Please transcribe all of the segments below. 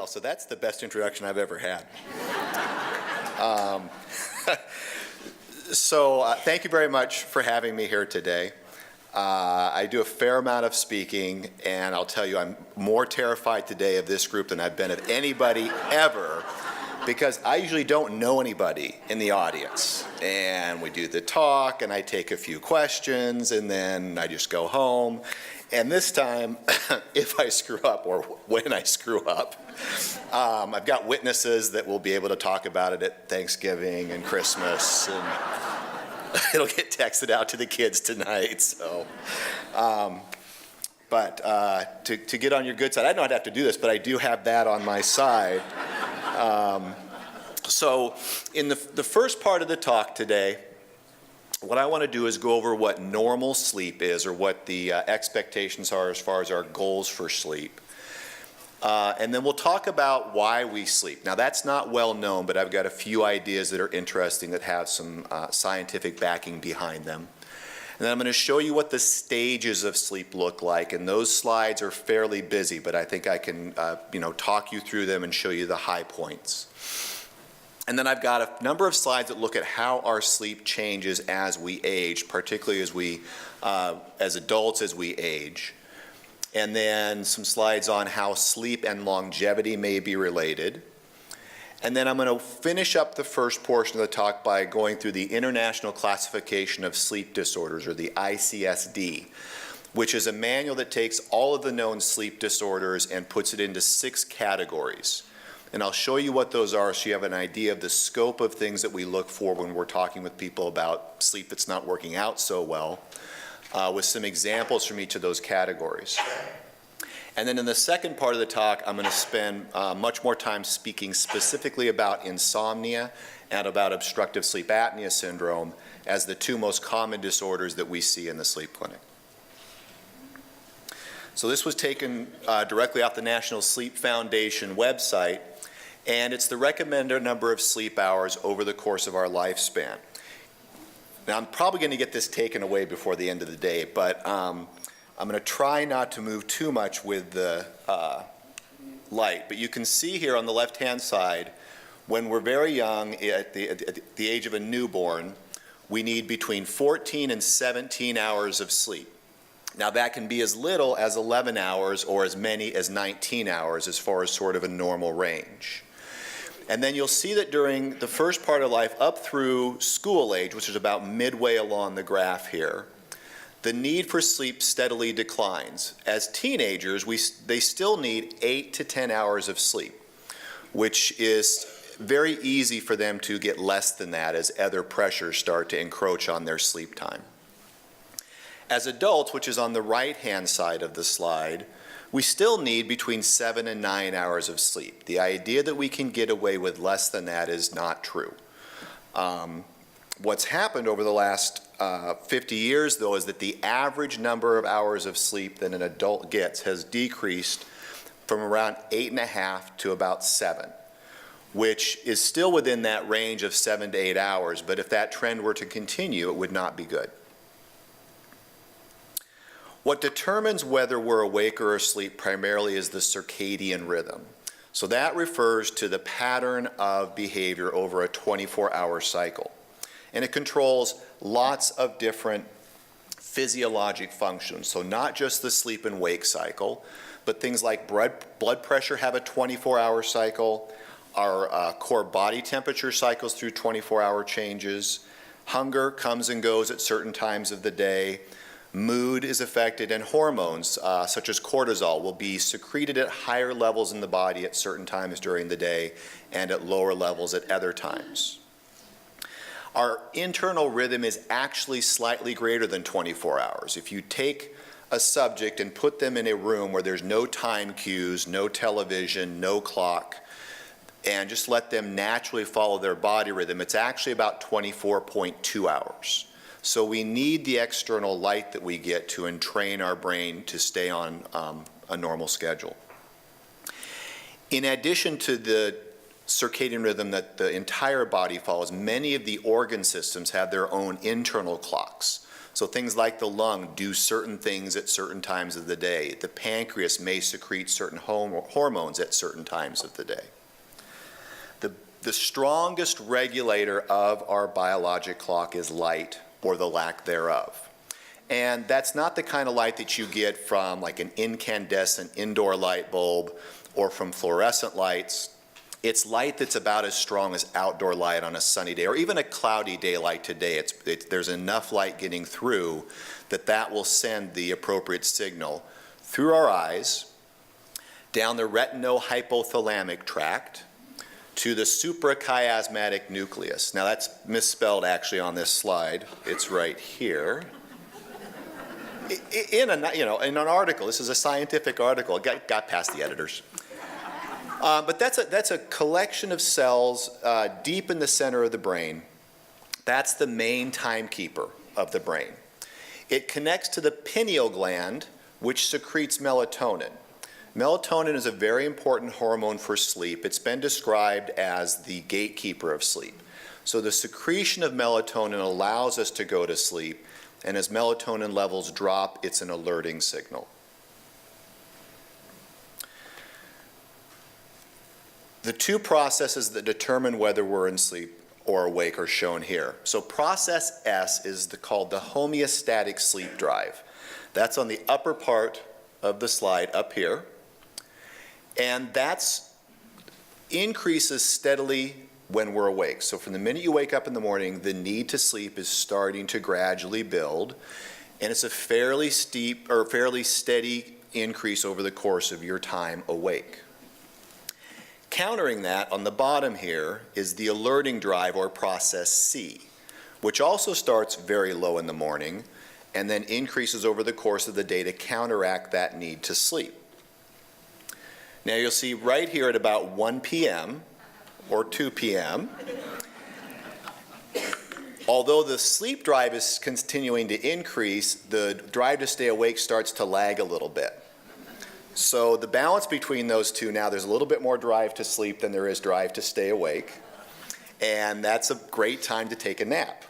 well, so that's the best introduction I've ever had. Thank you very much for having me here today. I do a fair amount of speaking, and I'll tell you, I'm more terrified today of this group than I've been of anybody ever, because I usually don't know anybody in the audience. And we do the talk, and I take a few questions, and then I just go home. And this time, if I screw up, or when I screw up, I've got witnesses that will be able to talk about it at Thanksgiving and Christmas, and it'll get texted out to the kids tonight. So, to get on your good side, I know I'd have to do this, but I do have that on my side. So in the first part of the talk today, what I want to do is go over what normal sleep is, or what the expectations are as far as our goals for sleep. And then we'll talk about why we sleep. Now, that's not well known, but I've got a few ideas that are interesting that have some scientific backing behind them. And then I'm going to show you what the stages of sleep look like. And those slides are fairly busy, but I think I can talk you through them and show you the high points. And then I've got a number of slides that look at how our sleep changes as we age, particularly as adults as we age. And then some slides on how sleep and longevity may be related. And then I'm going to finish up the first portion of the talk by going through the International Classification of Sleep Disorders, or the ICSD, which is a manual that takes all of the known sleep disorders and puts it into 6 categories. And I'll show you what those are so you have an idea of the scope of things that we look for when we're talking with people about sleep that's not working out so well, with some examples from each of those categories. And then in the second part of the talk, I'm going to spend much more time speaking specifically about insomnia and about obstructive sleep apnea syndrome as the 2 most common disorders that we see in the sleep clinic. So this was taken directly off the National Sleep Foundation website, and it's the recommended number of sleep hours over the course of our lifespan. Now, I'm probably going to get this taken away before the end of the day, but I'm going to try not to move too much with the light. But you can see here on the left-hand side, when we're very young, at the age of a newborn, we need between 14 and 17 hours of sleep. Now, that can be as little as 11 hours or as many as 19 hours as far as sort of a normal range. And then you'll see that during the first part of life up through school age, which is about midway along the graph here, the need for sleep steadily declines. As teenagers, they still need 8 to 10 hours of sleep, which is very easy for them to get less than that as other pressures start to encroach on their sleep time. As adults, which is on the right-hand side of the slide, we still need between 7 and 9 hours of sleep. The idea that we can get away with less than that is not true. What's happened over the last 50 years, though, is that the average number of hours of sleep that an adult gets has decreased from around 8.5 to about 7, which is still within that range of 7 to 8 hours, but if that trend were to continue, it would not be good. What determines whether we're awake or asleep primarily is the circadian rhythm. So that refers to the pattern of behavior over a 24-hour cycle. And it controls lots of different physiologic functions. So not just the sleep and wake cycle, but things like blood pressure have a 24-hour cycle. Our core body temperature cycles through 24-hour changes. Hunger comes and goes at certain times of the day. Mood is affected, and hormones, such as cortisol, will be secreted at higher levels in the body at certain times during the day and at lower levels at other times. Our internal rhythm is actually slightly greater than 24 hours. If you take a subject and put them in a room where there's no time cues, no television, no clock, and just let them naturally follow their body rhythm, it's actually about 24.2 hours. So we need the external light that we get to entrain our brain to stay on a normal schedule. In addition to the circadian rhythm that the entire body follows, many of the organ systems have their own internal clocks. So things like the lung do certain things at certain times of the day. The pancreas may secrete certain hormones at certain times of the day. The strongest regulator of our biologic clock is light, or the lack thereof. And that's not the kind of light that you get from like an incandescent indoor light bulb or from fluorescent lights. It's light that's about as strong as outdoor light on a sunny day, or even a cloudy day like today. There's enough light getting through that will send the appropriate signal through our eyes, down the retinohypothalamic tract, to the suprachiasmatic nucleus. Now that's misspelled actually on this slide. It's right here. In an article, this is a scientific article, it got past the editors. But that's a collection of cells deep in the center of the brain. That's the main timekeeper of the brain. It connects to the pineal gland, which secretes melatonin. Melatonin is a very important hormone for sleep. It's been described as the gatekeeper of sleep. So the secretion of melatonin allows us to go to sleep, and as melatonin levels drop, it's an alerting signal. The two processes that determine whether we're in sleep or awake are shown here. So process S is called the homeostatic sleep drive. That's on the upper part of the slide up here. And that increases steadily when we're awake. So from the minute you wake up in the morning, the need to sleep is starting to gradually build. And it's a fairly steep or fairly steady increase over the course of your time awake. Countering that, on the bottom here, is the alerting drive, or process C, which also starts very low in the morning and then increases over the course of the day to counteract that need to sleep. Now you'll see right here at about 1 p.m. or 2 p.m., although the sleep drive is continuing to increase, the drive to stay awake starts to lag a little bit. So the balance between those two, now there's a little bit more drive to sleep than there is drive to stay awake, and that's a great time to take a nap.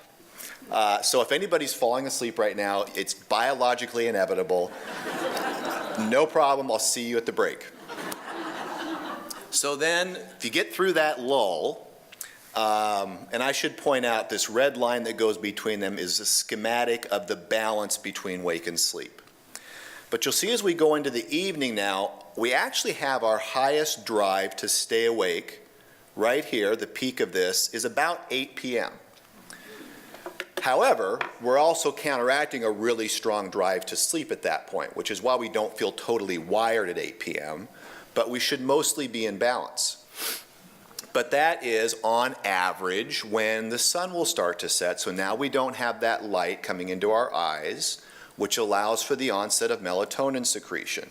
So if anybody's falling asleep right now, it's biologically inevitable. No problem, I'll see you at the break. So then, if you get through that lull, and I should point out this red line that goes between them is a schematic of the balance between wake and sleep. But you'll see as we go into the evening now, we actually have our highest drive to stay awake right here. The peak of this is about 8 p.m. However, we're also counteracting a really strong drive to sleep at that point, which is why we don't feel totally wired at 8 p.m., but we should mostly be in balance. But that is on average when the sun will start to set, so now we don't have that light coming into our eyes, which allows for the onset of melatonin secretion.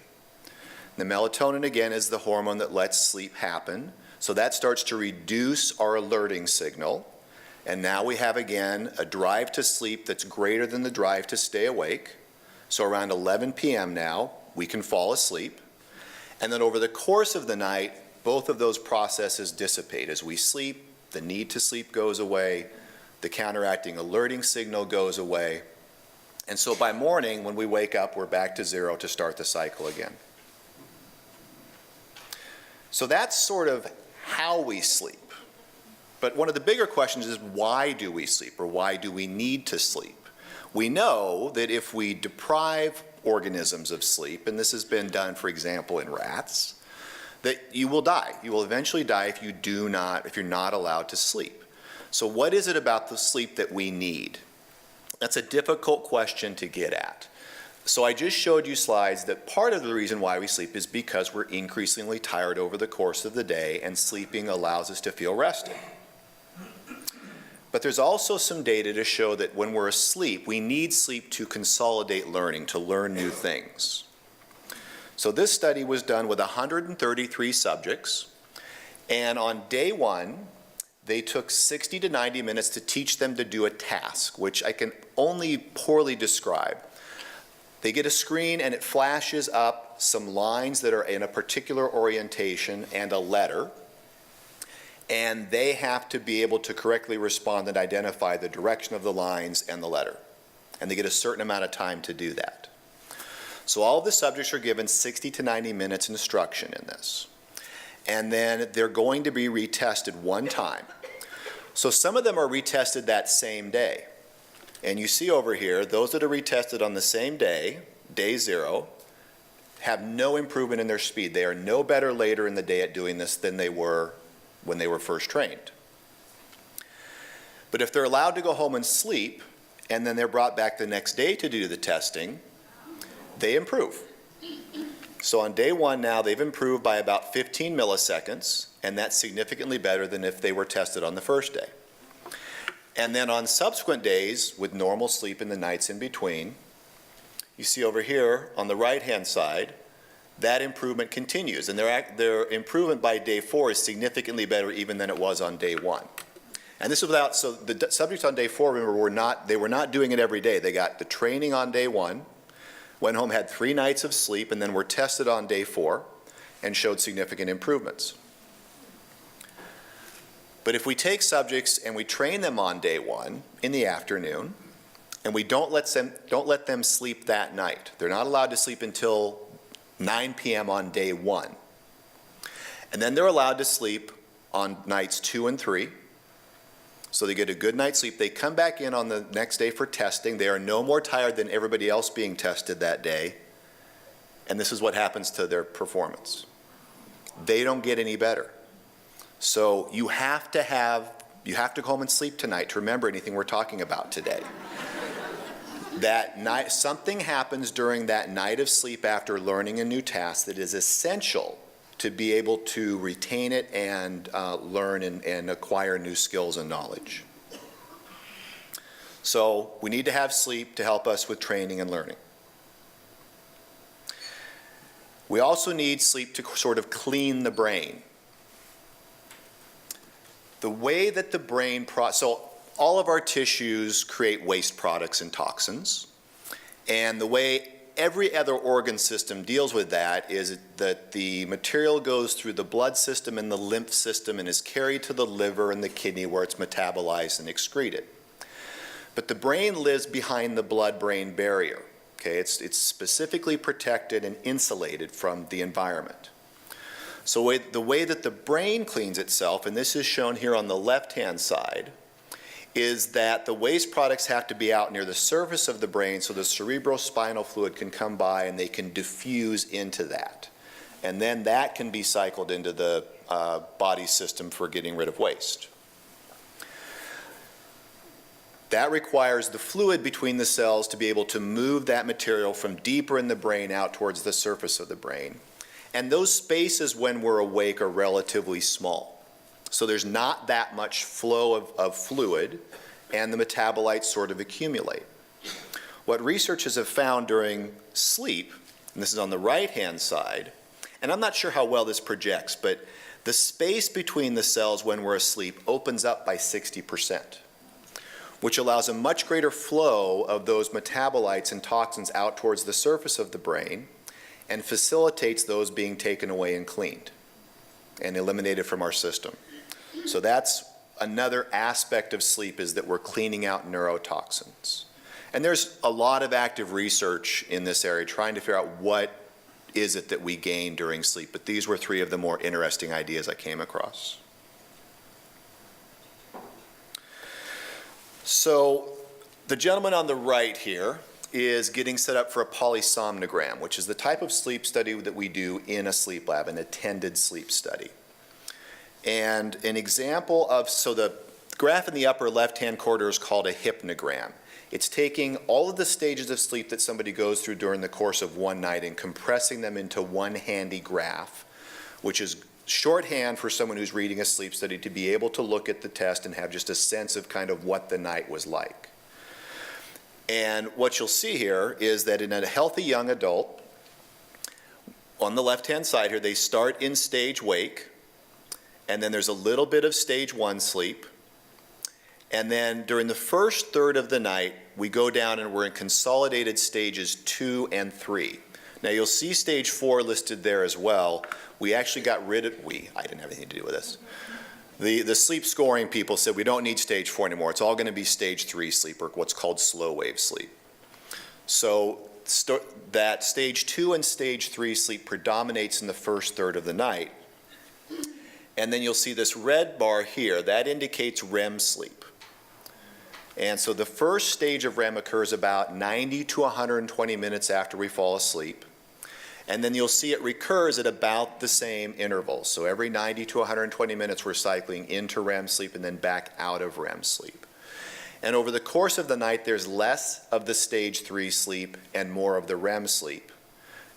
The melatonin, again, is the hormone that lets sleep happen, so that starts to reduce our alerting signal, and now we have, again, a drive to sleep that's greater than the drive to stay awake. So around 11 p.m. now, we can fall asleep. And then over the course of the night, both of those processes dissipate. As we sleep, the need to sleep goes away, the counteracting alerting signal goes away. And so by morning, when we wake up, we're back to zero to start the cycle again. So that's sort of how we sleep. But one of the bigger questions is, why do we sleep, or why do we need to sleep? We know that if we deprive organisms of sleep, and this has been done, for example, in rats, that you will die. You will eventually die if you're not allowed to sleep. So what is it about the sleep that we need? That's a difficult question to get at. So I just showed you slides that part of the reason why we sleep is because we're increasingly tired over the course of the day, and sleeping allows us to feel rested. But there's also some data to show that when we're asleep, we need sleep to consolidate learning, to learn new things. So this study was done with 133 subjects, and on day one, they took 60 to 90 minutes to teach them to do a task, which I can only poorly describe. They get a screen and it flashes up some lines that are in a particular orientation and a letter, and they have to be able to correctly respond and identify the direction of the lines and the letter. and they get a certain amount of time to do that. So all of the subjects are given 60 to 90 minutes instruction in this. And then they're going to be retested one time. So some of them are retested that same day. And you see over here, those that are retested on the same day, day 0, have no improvement in their speed. They are no better later in the day at doing this than they were when they were first trained. But if they're allowed to go home and sleep, and then they're brought back the next day to do the testing, they improve. So on day 1 now, they've improved by about 15 milliseconds, and that's significantly better than if they were tested on the first day. And then on subsequent days, with normal sleep in the nights in between, you see over here on the right-hand side, that improvement continues. And their improvement by day 4 is significantly better even than it was on day 1. And this is without, so the subjects on day 4, remember, they were not doing it every day. They got the training on day 1, went home, had 3 nights of sleep, and then were tested on day 4 and showed significant improvements. But if we take subjects and we train them on day 1 in the afternoon, and we don't let them sleep that night. They're not allowed to sleep until 9 p.m. on day 1. And then they're allowed to sleep on nights 2 and 3. So they get a good night's sleep. They come back in on the next day for testing. They are no more tired than everybody else being tested that day. And this is what happens to their performance. They don't get any better. So you have to go home and sleep tonight to remember anything we're talking about today. That night, something happens during that night of sleep after learning a new task that is essential to be able to retain it and learn and acquire new skills and knowledge. So we need to have sleep to help us with training and learning. We also need sleep to sort of clean the brain. The way that the brain, so all of our tissues create waste products and toxins. And the way every other organ system deals with that is that the material goes through the blood system and the lymph system and is carried to the liver and the kidney where it's metabolized and excreted. But the brain lives behind the blood-brain barrier. Okay, it's specifically protected and insulated from the environment. So the way that the brain cleans itself, and this is shown here on the left-hand side, is that the waste products have to be out near the surface of the brain so the cerebrospinal fluid can come by and they can diffuse into that. And then that can be cycled into the body system for getting rid of waste. That requires the fluid between the cells to be able to move that material from deeper in the brain out towards the surface of the brain. And those spaces when we're awake are relatively small. So there's not that much flow of fluid, and the metabolites sort of accumulate. What researchers have found during sleep, and this is on the right-hand side, and I'm not sure how well this projects, but the space between the cells when we're asleep opens up by 60%, which allows a much greater flow of those metabolites and toxins out towards the surface of the brain and facilitates those being taken away and cleaned and eliminated from our system. So that's another aspect of sleep, is that we're cleaning out neurotoxins. And there's a lot of active research in this area trying to figure out what is it that we gain during sleep. But these were 3 of the more interesting ideas I came across. So the gentleman on the right here is getting set up for a polysomnogram, which is the type of sleep study that we do in a sleep lab, an attended sleep study. And an example of, so the graph in the upper left-hand corner is called a hypnogram. It's taking all of the stages of sleep that somebody goes through during the course of one night and compressing them into one handy graph, which is shorthand for someone who's reading a sleep study to be able to look at the test and have just a sense of kind of what the night was like. And what you'll see here is that in a healthy young adult, on the left-hand side here, they start in stage wake, and then there's a little bit of stage 1 sleep. And then during the first third of the night, we go down and we're in consolidated stages 2 and 3. Now you'll see stage 4 listed there as well. We actually got rid of, I didn't have anything to do with this. The sleep scoring people said we don't need stage 4 anymore. It's all going to be stage 3 sleep, or what's called slow wave sleep. So that stage 2 and stage 3 sleep predominates in the first third of the night. And then you'll see this red bar here, that indicates REM sleep. And so the first stage of REM occurs about 90 to 120 minutes after we fall asleep. And then you'll see it recurs at about the same intervals. So every 90 to 120 minutes we're cycling into REM sleep and then back out of REM sleep. And over the course of the night there's less of the stage 3 sleep and more of the REM sleep.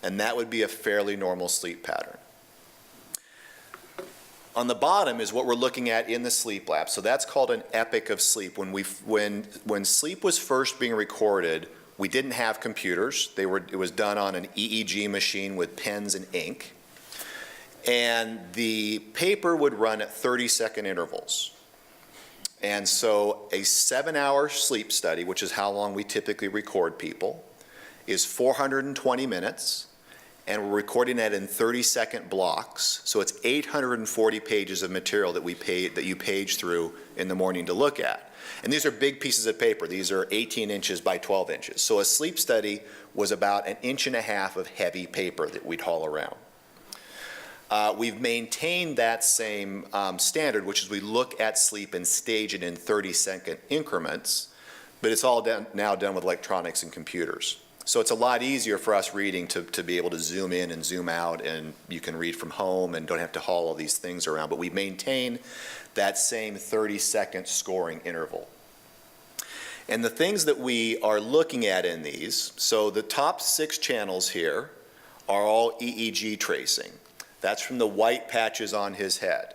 And that would be a fairly normal sleep pattern. On the bottom is what we're looking at in the sleep lab. So that's called an epoch of sleep. When sleep was first being recorded, we didn't have computers. It was done on an EEG machine with pens and ink. And the paper would run at 30-second intervals. And so a 7-hour sleep study, which is how long we typically record people, is 420 minutes. And we're recording that in 30-second blocks. So it's 840 pages of material that you page through in the morning to look at. And these are big pieces of paper. These are 18 inches by 12 inches. So a sleep study was about 1.5 inches of heavy paper that we'd haul around. We've maintained that same standard, which is we look at sleep and stage it in 30-second increments, but it's all now done with electronics and computers. So it's a lot easier for us reading to be able to zoom in and zoom out, and you can read from home and don't have to haul all these things around. But we maintain that same 30-second scoring interval. And the things that we are looking at in these, so the top 6 channels here are all EEG tracing. That's from the white patches on his head.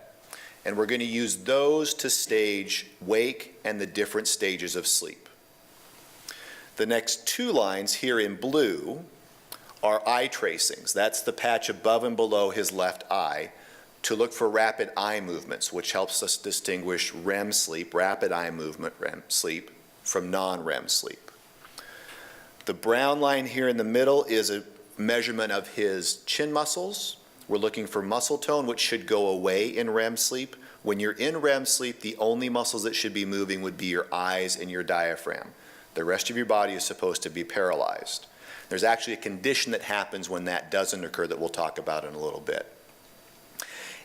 And we're going to use those to stage wake and the different stages of sleep. The next 2 lines here in blue are eye tracings. That's the patch above and below his left eye to look for rapid eye movements, which helps us distinguish REM sleep, rapid eye movement REM sleep, from non-REM sleep. The brown line here in the middle is a measurement of his chin muscles. We're looking for muscle tone, which should go away in REM sleep. When you're in REM sleep, the only muscles that should be moving would be your eyes and your diaphragm. The rest of your body is supposed to be paralyzed. There's actually a condition that happens when that doesn't occur that we'll talk about in a little bit.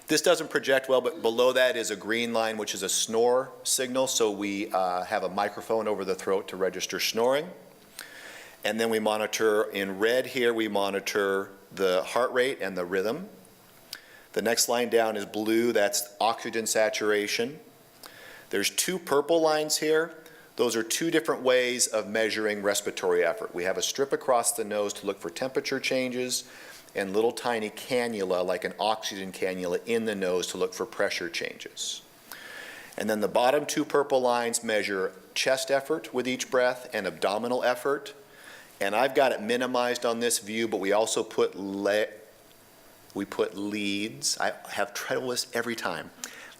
This doesn't project well, but below that is a green line, which is a snore signal. So we have a microphone over the throat to register snoring. And then we monitor, in red here, we monitor the heart rate and the rhythm. The next line down is blue, that's oxygen saturation. There's 2 purple lines here. Those are 2 different ways of measuring respiratory effort. We have a strip across the nose to look for temperature changes, and little tiny cannula, like an oxygen cannula, in the nose to look for pressure changes. And then the bottom 2 purple lines measure chest effort with each breath and abdominal effort. And I've got it minimized on this view, but we also put leads. I have trouble with this every time.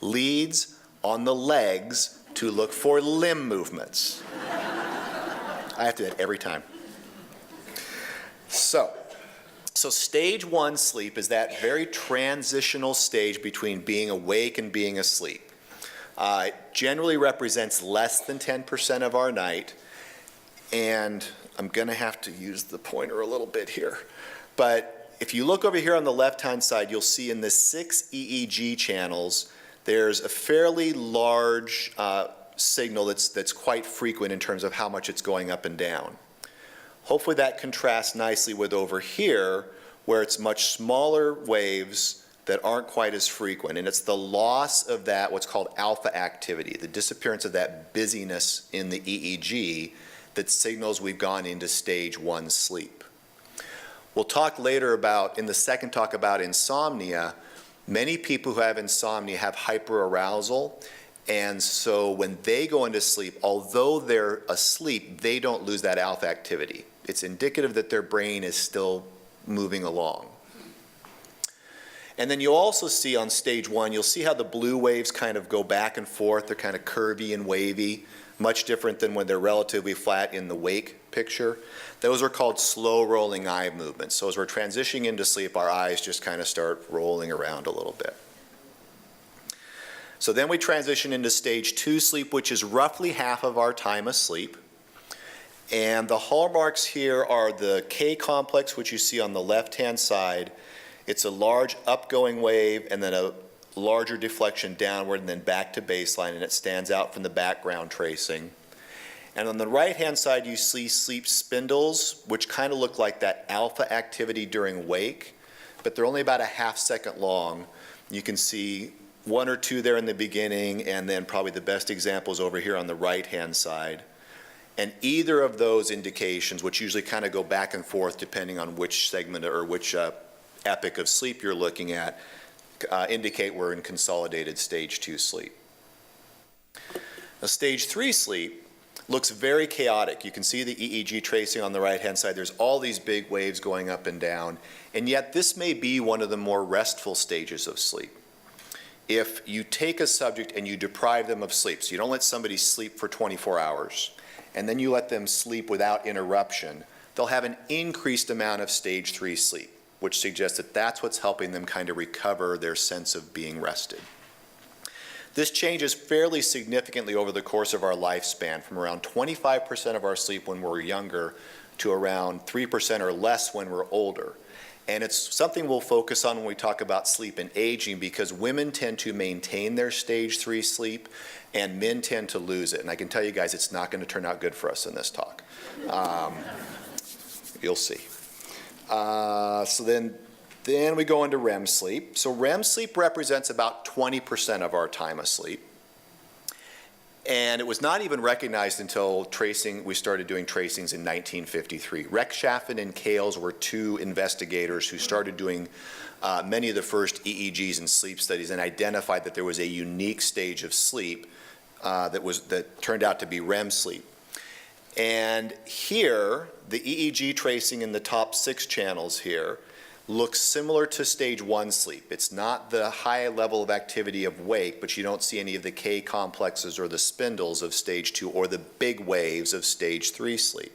Leads on the legs to look for limb movements. I have to do that every time. So stage 1 sleep is that very transitional stage between being awake and being asleep. It generally represents less than 10% of our night, and I'm going to have to use the pointer a little bit here. But if you look over here on the left-hand side, you'll see in the 6 EEG channels, there's a fairly large signal that's quite frequent in terms of how much it's going up and down. Hopefully that contrasts nicely with over here, where it's much smaller waves that aren't quite as frequent. And it's the loss of that, what's called alpha activity, the disappearance of that busyness in the EEG that signals we've gone into stage 1 sleep. We'll talk later about, in the second talk, about insomnia. Many people who have insomnia have hyperarousal, and so when they go into sleep, although they're asleep, they don't lose that alpha activity. It's indicative that their brain is still moving along. And then you'll also see on stage 1, you'll see how the blue waves kind of go back and forth. They're kind of curvy and wavy, much different than when they're relatively flat in the wake picture. Those are called slow rolling eye movements. So as we're transitioning into sleep, our eyes just kind of start rolling around a little bit. So then we transition into stage 2 sleep, which is roughly half of our time asleep. And the hallmarks here are the K complex, which you see on the left-hand side. It's a large upgoing wave and then a larger deflection downward and then back to baseline, and it stands out from the background tracing. And on the right-hand side, you see sleep spindles, which kind of look like that alpha activity during wake, but they're only about a half second long. You can see one or two there in the beginning, and then probably the best example is over here on the right-hand side. And either of those indications, which usually kind of go back and forth depending on which segment or which epoch of sleep you're looking at, indicate we're in consolidated stage 2 sleep. Now, stage 3 sleep looks very chaotic. You can see the EEG tracing on the right-hand side. There's all these big waves going up and down, and yet this may be one of the more restful stages of sleep. If you take a subject and you deprive them of sleep, so you don't let somebody sleep for 24 hours, and then you let them sleep without interruption, they'll have an increased amount of stage 3 sleep, which suggests that that's what's helping them kind of recover their sense of being rested. This changes fairly significantly over the course of our lifespan, from around 25% of our sleep when we're younger to around 3% or less when we're older. And it's something we'll focus on when we talk about sleep and aging, because women tend to maintain their stage 3 sleep and men tend to lose it. And I can tell you guys, it's not going to turn out good for us in this talk. You'll see. So then we go into REM sleep. So REM sleep represents about 20% of our time asleep. And it was not even recognized until we started doing tracings in 1953. Rechtschaffen and Kales were two investigators who started doing many of the first EEGs and sleep studies and identified that there was a unique stage of sleep that turned out to be REM sleep. And here, the EEG tracing in the top 6 channels here looks similar to stage 1 sleep. It's not the high level of activity of wake, but you don't see any of the K complexes or the spindles of stage 2 or the big waves of stage 3 sleep.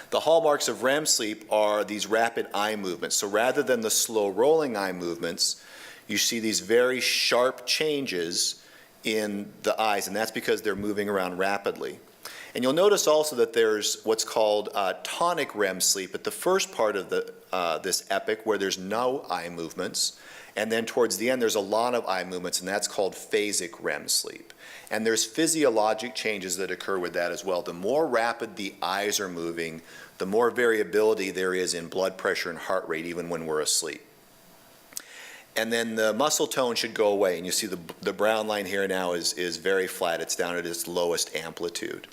The hallmarks of REM sleep are these rapid eye movements. So rather than the slow rolling eye movements, you see these very sharp changes in the eyes, and that's because they're moving around rapidly. And you'll notice also that there's what's called tonic REM sleep at the first part of this epoch, where there's no eye movements, and then towards the end there's a lot of eye movements, and that's called phasic REM sleep. And there's physiologic changes that occur with that as well. The more rapid the eyes are moving, the more variability there is in blood pressure and heart rate, even when we're asleep. And then the muscle tone should go away, and you see the brown line here now is very flat. It's down at its lowest amplitude.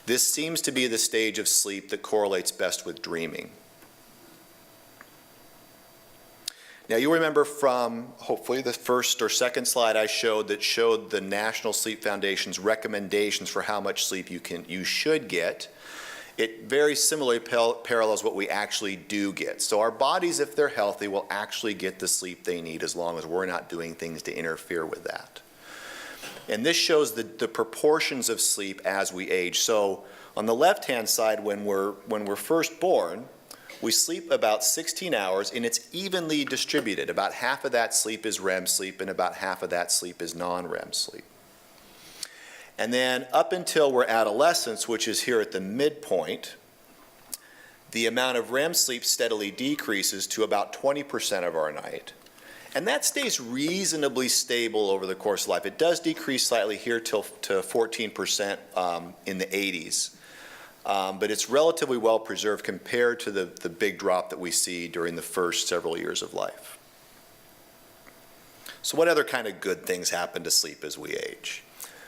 This seems to be the stage of sleep that correlates best with dreaming. Now, you remember from hopefully the first or second slide I showed that showed the National Sleep Foundation's recommendations for how much sleep you should get. It very similarly parallels what we actually do get. So our bodies, if they're healthy, will actually get the sleep they need as long as we're not doing things to interfere with that. And this shows the proportions of sleep as we age. So on the left-hand side, when we're first born, we sleep about 16 hours, and it's evenly distributed. About half of that sleep is REM sleep, and about half of that sleep is non-REM sleep. And then up until we're adolescents, which is here at the midpoint, the amount of REM sleep steadily decreases to about 20% of our night. And that stays reasonably stable over the course of life. It does decrease slightly here to 14% in the 80s. But it's relatively well preserved compared to the big drop that we see during the first several years of life. So what other kind of good things happen to sleep as we age?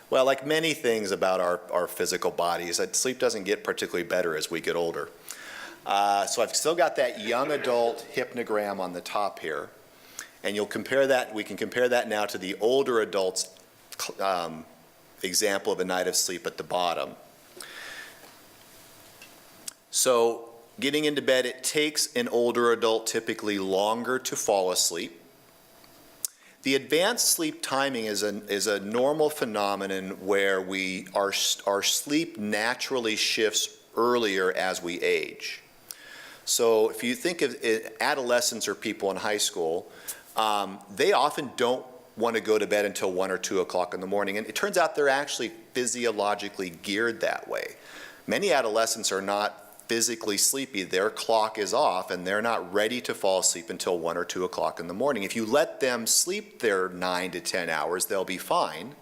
Well, like many things about our physical bodies, sleep doesn't get particularly better as we get older. So I've still got that young adult hypnogram on the top here. And we can compare that now to the older adult's example of a night of sleep at the bottom. So getting into bed, it takes an older adult typically longer to fall asleep. The advanced sleep timing is a normal phenomenon where our sleep naturally shifts earlier as we age. So if you think of adolescents or people in high school, they often don't want to go to bed until 1 or 2 o'clock in the morning. And it turns out they're actually physiologically geared that way. Many adolescents are not physically sleepy. Their clock is off and they're not ready to fall asleep until 1 or 2 o'clock in the morning. If you let them sleep their 9 to 10 hours, they'll be fine.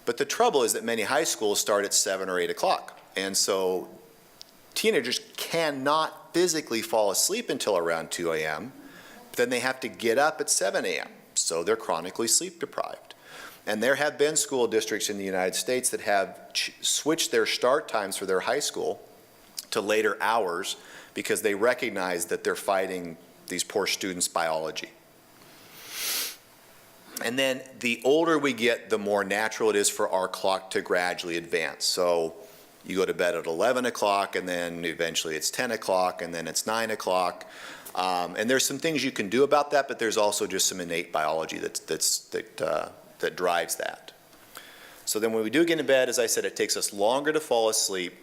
But the trouble is that many high schools start at 7 or 8 o'clock. And so teenagers cannot physically fall asleep until around 2 a.m. Then they have to get up at 7 a.m. So they're chronically sleep deprived. And there have been school districts in the United States that have switched their start times for their high school to later hours because they recognize that they're fighting these poor students' biology. And then the older we get, the more natural it is for our clock to gradually advance. So you go to bed at 11 o'clock, and then eventually it's 10 o'clock, and then it's 9 o'clock. And there's some things you can do about that, but there's also just some innate biology that drives that. So then when we do get in bed, as I said, it takes us longer to fall asleep.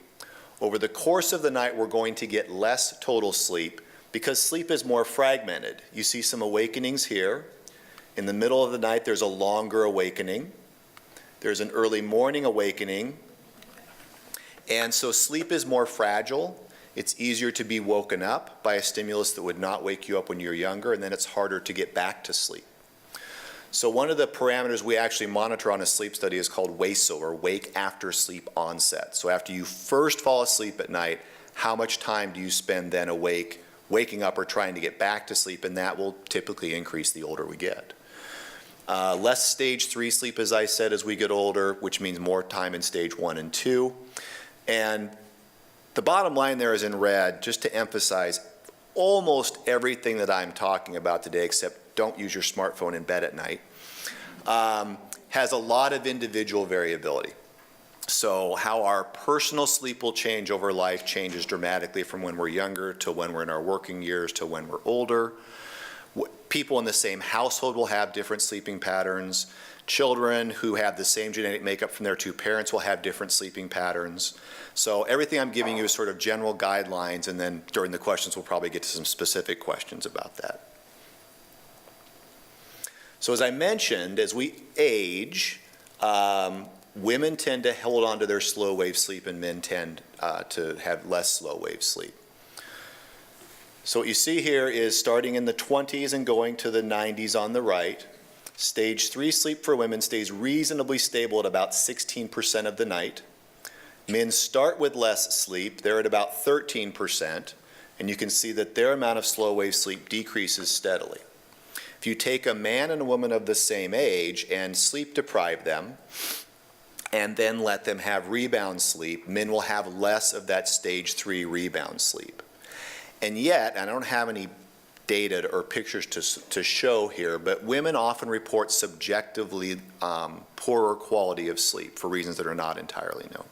Over the course of the night, we're going to get less total sleep because sleep is more fragmented. You see some awakenings here. In the middle of the night, there's a longer awakening. There's an early morning awakening. And so sleep is more fragile. It's easier to be woken up by a stimulus that would not wake you up when you're younger, and then it's harder to get back to sleep. So one of the parameters we actually monitor on a sleep study is called WASO, or wake after sleep onset. So after you first fall asleep at night, how much time do you spend then awake, waking up or trying to get back to sleep? And that will typically increase the older we get. Less stage 3 sleep, as I said, as we get older, which means more time in stage 1 and 2. And the bottom line there is in red, just to emphasize, almost everything that I'm talking about today, except don't use your smartphone in bed at night, has a lot of individual variability. So how our personal sleep will change over life changes dramatically from when we're younger to when we're in our working years to when we're older. People in the same household will have different sleeping patterns. Children who have the same genetic makeup from their two parents will have different sleeping patterns. So everything I'm giving you is sort of general guidelines, and then during the questions we'll probably get to some specific questions about that. So as I mentioned, as we age, women tend to hold on to their slow wave sleep and men tend to have less slow wave sleep. So what you see here is starting in the 20s and going to the 90s on the right. Stage 3 sleep for women stays reasonably stable at about 16% of the night. Men start with less sleep. They're at about 13%. And you can see that their amount of slow wave sleep decreases steadily. If you take a man and a woman of the same age and sleep deprive them, and then let them have rebound sleep, men will have less of that stage 3 rebound sleep. And yet, I don't have any data or pictures to show here, but women often report subjectively poorer quality of sleep for reasons that are not entirely known.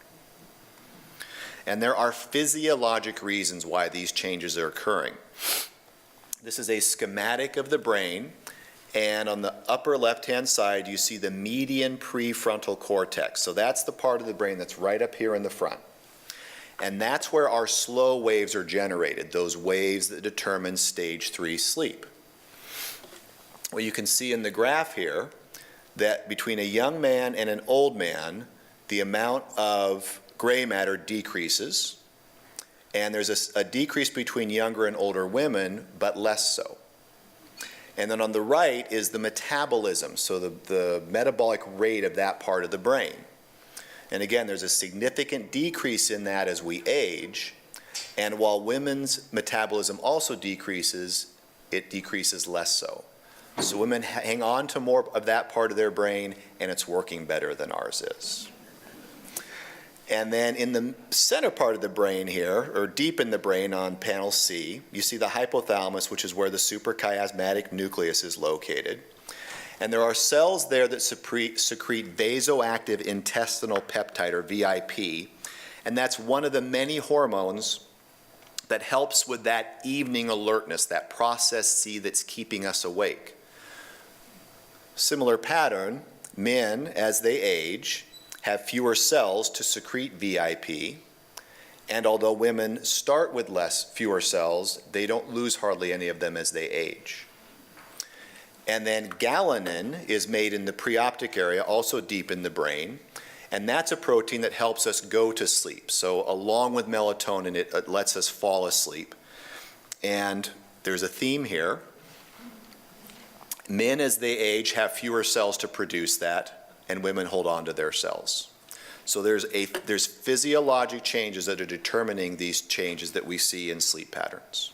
And there are physiologic reasons why these changes are occurring. This is a schematic of the brain, and on the upper left-hand side, you see the median prefrontal cortex. So that's the part of the brain that's right up here in the front. And that's where our slow waves are generated, those waves that determine stage 3 sleep. Well, you can see in the graph here that between a young man and an old man, the amount of gray matter decreases, and there's a decrease between younger and older women, but less so. And then on the right is the metabolism, so the metabolic rate of that part of the brain. And again, there's a significant decrease in that as we age, and while women's metabolism also decreases, it decreases less so. So women hang on to more of that part of their brain, and it's working better than ours is. And then in the center part of the brain here, or deep in the brain on panel C, you see the hypothalamus, which is where the suprachiasmatic nucleus is located. And there are cells there that secrete vasoactive intestinal peptide, or VIP, and that's one of the many hormones that helps with that evening alertness, that process C that's keeping us awake. Similar pattern, men, as they age, have fewer cells to secrete VIP, and although women start with fewer cells, they don't lose hardly any of them as they age. And then galanin is made in the preoptic area, also deep in the brain, And that's a protein that helps us go to sleep. So along with melatonin, it lets us fall asleep. And there's a theme here. Men, as they age, have fewer cells to produce that, and women hold on to their cells. So there's physiologic changes that are determining these changes that we see in sleep patterns.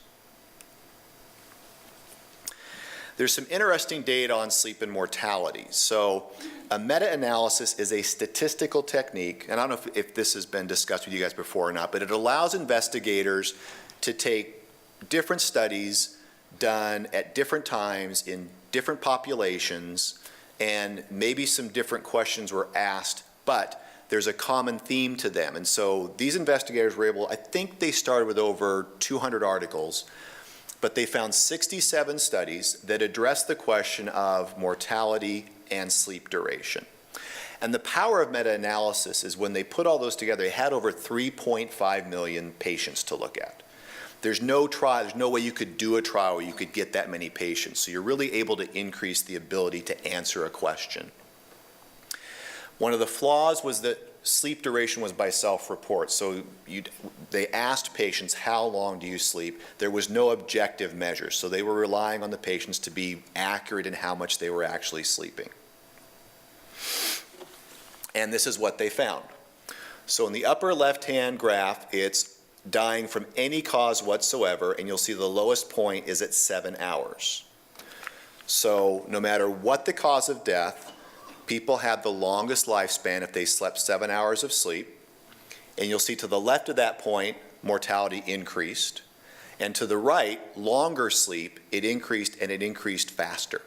There's some interesting data on sleep and mortality. So a meta-analysis is a statistical technique, and I don't know if this has been discussed with you guys before or not, but it allows investigators to take different studies done at different times in different populations, and maybe some different questions were asked, but there's a common theme to them. And so these investigators were able, I think they started with over 200 articles, but they found 67 studies that addressed the question of mortality and sleep duration. And the power of meta-analysis is when they put all those together, they had over 3.5 million patients to look at. There's no trial, there's no way you could do a trial where you could get that many patients. So you're really able to increase the ability to answer a question. One of the flaws was that sleep duration was by self-report. So they asked patients, how long do you sleep? There was no objective measure. So they were relying on the patients to be accurate in how much they were actually sleeping. And this is what they found. So in the upper left-hand graph, it's dying from any cause whatsoever, and you'll see the lowest point is at 7 hours. So no matter what the cause of death, people had the longest lifespan if they slept 7 hours of sleep. And you'll see to the left of that point, mortality increased. And to the right, longer sleep, it increased, and it increased faster.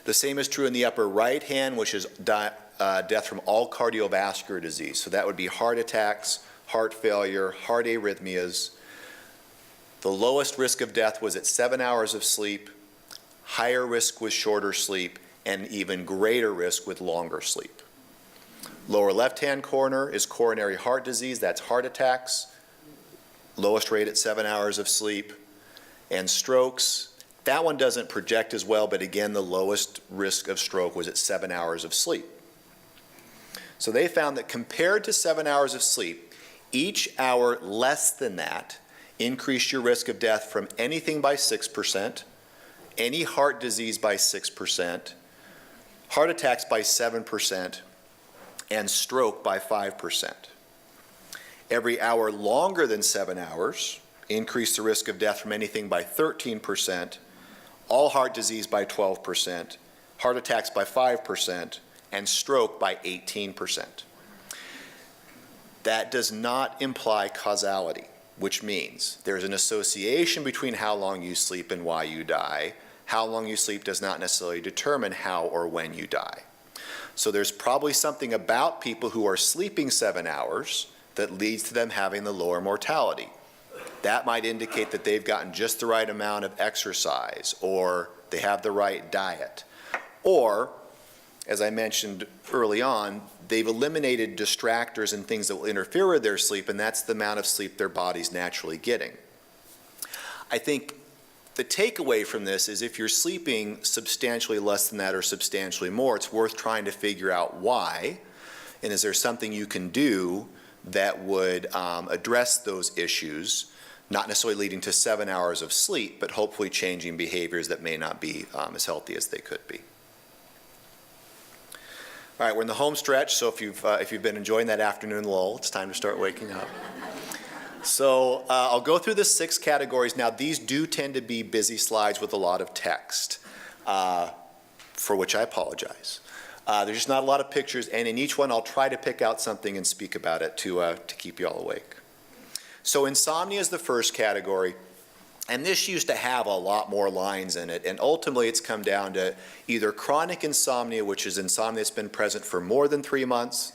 The same is true in the upper right hand, which is death from all cardiovascular disease. So that would be heart attacks, heart failure, heart arrhythmias. The lowest risk of death was at 7 hours of sleep. Higher risk was shorter sleep, and even greater risk with longer sleep. Lower left-hand corner is coronary heart disease. That's heart attacks. Lowest rate at 7 hours of sleep. And strokes, that one doesn't project as well, but again, the lowest risk of stroke was at 7 hours of sleep. So they found that compared to 7 hours of sleep, each hour less than that increased your risk of death from anything by 6%, any heart disease by 6%, heart attacks by 7%, and stroke by 5%. Every hour longer than 7 hours increased the risk of death from anything by 13%, all heart disease by 12%, heart attacks by 5%, and stroke by 18%. That does not imply causality, which means there's an association between how long you sleep and why you die. How long you sleep does not necessarily determine how or when you die. So there's probably something about people who are sleeping 7 hours that leads to them having the lower mortality. That might indicate that they've gotten just the right amount of exercise, or they have the right diet. Or, as I mentioned early on, they've eliminated distractors and things that will interfere with their sleep, and that's the amount of sleep their body's naturally getting. I think the takeaway from this is if you're sleeping substantially less than that or substantially more, it's worth trying to figure out why, and is there something you can do that would address those issues, not necessarily leading to 7 hours of sleep, but hopefully changing behaviors that may not be as healthy as they could be. All right, we're in the home stretch, so if you've been enjoying that afternoon lull, it's time to start waking up. So I'll go through the 6 categories. Now, these do tend to be busy slides with a lot of text, for which I apologize. There's just not a lot of pictures, and in each one I'll try to pick out something and speak about it to keep you all awake. So insomnia is the first category, and this used to have a lot more lines in it, and ultimately it's come down to either chronic insomnia, which is insomnia that's been present for more than 3 months,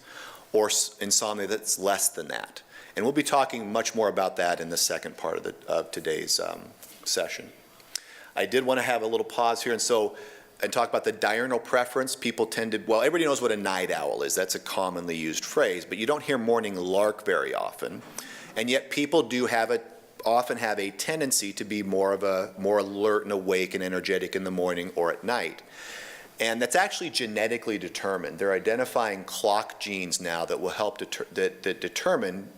or insomnia that's less than that. And we'll be talking much more about that in the second part of today's session. I did want to have a little pause here and talk about the diurnal preference. People tend to, well, everybody knows what a night owl is. That's a commonly used phrase, but you don't hear morning lark very often. And yet people do often have a tendency to be more alert and awake and energetic in the morning or at night. And that's actually genetically determined. They're identifying clock genes now that will help that determine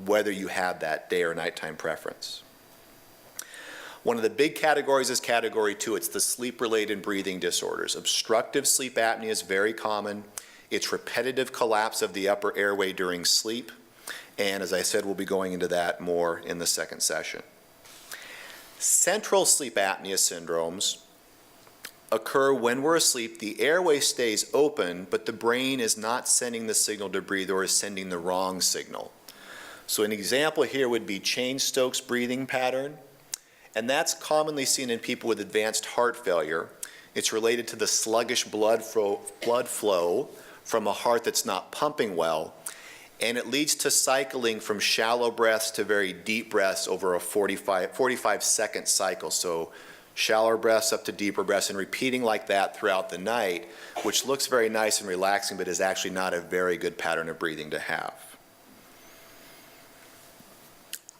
whether you have that day or nighttime preference. One of the big categories is category 2. It's the sleep-related breathing disorders. Obstructive sleep apnea is very common. It's repetitive collapse of the upper airway during sleep. And as I said, we'll be going into that more in the second session. Central sleep apnea syndromes occur when we're asleep. The airway stays open, but the brain is not sending the signal to breathe or is sending the wrong signal. So an example here would be Cheyne-Stokes breathing pattern. And that's commonly seen in people with advanced heart failure. It's related to the sluggish blood flow from a heart that's not pumping well. And it leads to cycling from shallow breaths to very deep breaths over a 45-second cycle. So shallower breaths up to deeper breaths and repeating like that throughout the night, which looks very nice and relaxing, but is actually not a very good pattern of breathing to have.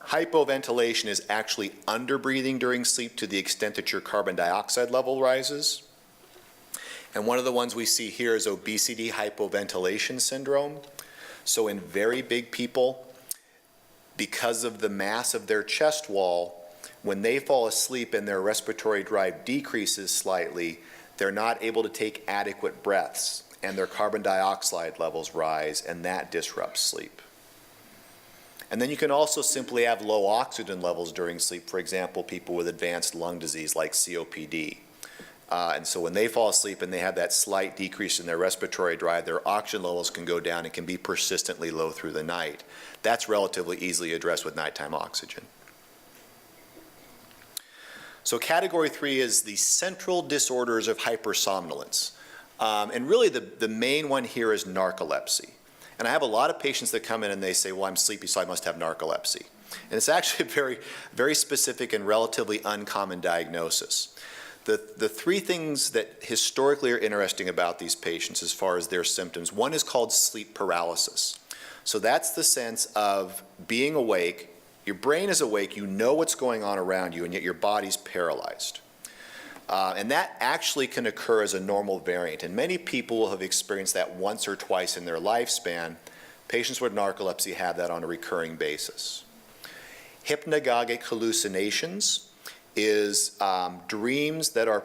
Hypoventilation is actually underbreathing during sleep to the extent that your carbon dioxide level rises. And one of the ones we see here is obesity hypoventilation syndrome. So in very big people, because of the mass of their chest wall, when they fall asleep and their respiratory drive decreases slightly, they're not able to take adequate breaths, and their carbon dioxide levels rise, and that disrupts sleep. And then you can also simply have low oxygen levels during sleep. For example, people with advanced lung disease like COPD. And so when they fall asleep and they have that slight decrease in their respiratory drive, their oxygen levels can go down and can be persistently low through the night. That's relatively easily addressed with nighttime oxygen. So category 3 is the central disorders of hypersomnolence. And really the main one here is narcolepsy. And I have a lot of patients that come in and they say, well, I'm sleepy, so I must have narcolepsy. And it's actually a very, very specific and relatively uncommon diagnosis. The three things that historically are interesting about these patients as far as their symptoms, one is called sleep paralysis. So that's the sense of being awake, your brain is awake, you know what's going on around you, and yet your body's paralyzed. And that actually can occur as a normal variant. And many people will have experienced that once or twice in their lifespan. Patients with narcolepsy have that on a recurring basis. Hypnagogic hallucinations is dreams that are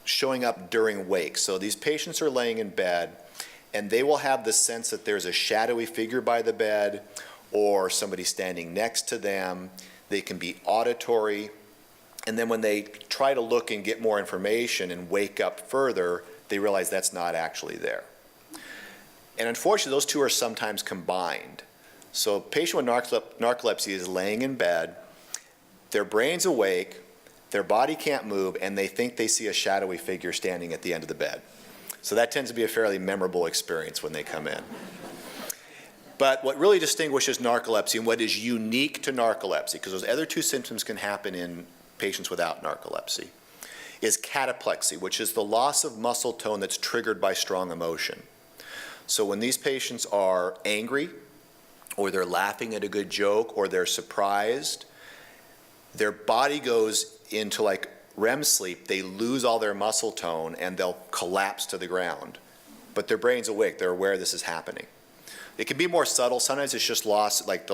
showing up during wake. So these patients are laying in bed, and they will have the sense that there's a shadowy figure by the bed or somebody standing next to them. They can be auditory. And then when they try to look and get more information and wake up further, they realize that's not actually there. And unfortunately, those two are sometimes combined. So a patient with narcolepsy is laying in bed, their brain's awake, their body can't move, and they think they see a shadowy figure standing at the end of the bed. So that tends to be a fairly memorable experience when they come in. But what really distinguishes narcolepsy and what is unique to narcolepsy, because those other two symptoms can happen in patients without narcolepsy, is cataplexy, which is the loss of muscle tone that's triggered by strong emotion. So when these patients are angry, or they're laughing at a good joke, or they're surprised, their body goes into like REM sleep, they lose all their muscle tone and they'll collapse to the ground. But their brain's awake, they're aware this is happening. It can be more subtle, sometimes it's just lost, like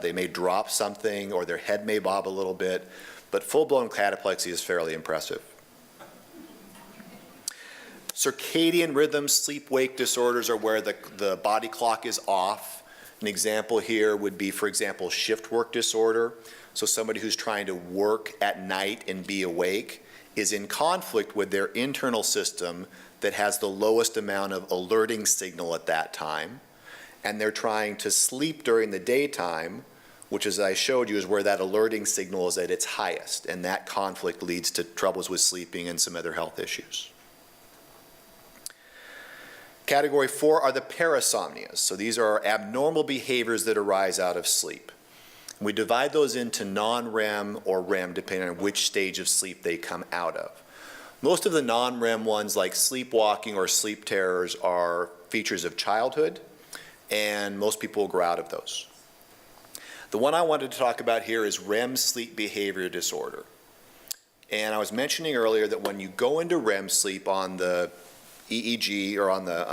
they may drop something or their head may bob a little bit, but full-blown cataplexy is fairly impressive. Circadian rhythm sleep-wake disorders are where the body clock is off. An example here would be, for example, shift work disorder. So somebody who's trying to work at night and be awake is in conflict with their internal system that has the lowest amount of alerting signal at that time. And they're trying to sleep during the daytime, which, as I showed you, is where that alerting signal is at its highest. And that conflict leads to troubles with sleeping and some other health issues. Category 4 are the parasomnias. So these are abnormal behaviors that arise out of sleep. We divide those into non-REM or REM, depending on which stage of sleep they come out of. Most of the non-REM ones, like sleepwalking or sleep terrors, are features of childhood, and most people will grow out of those. The one I wanted to talk about here is REM sleep behavior disorder. And I was mentioning earlier that when you go into REM sleep on the EEG or on the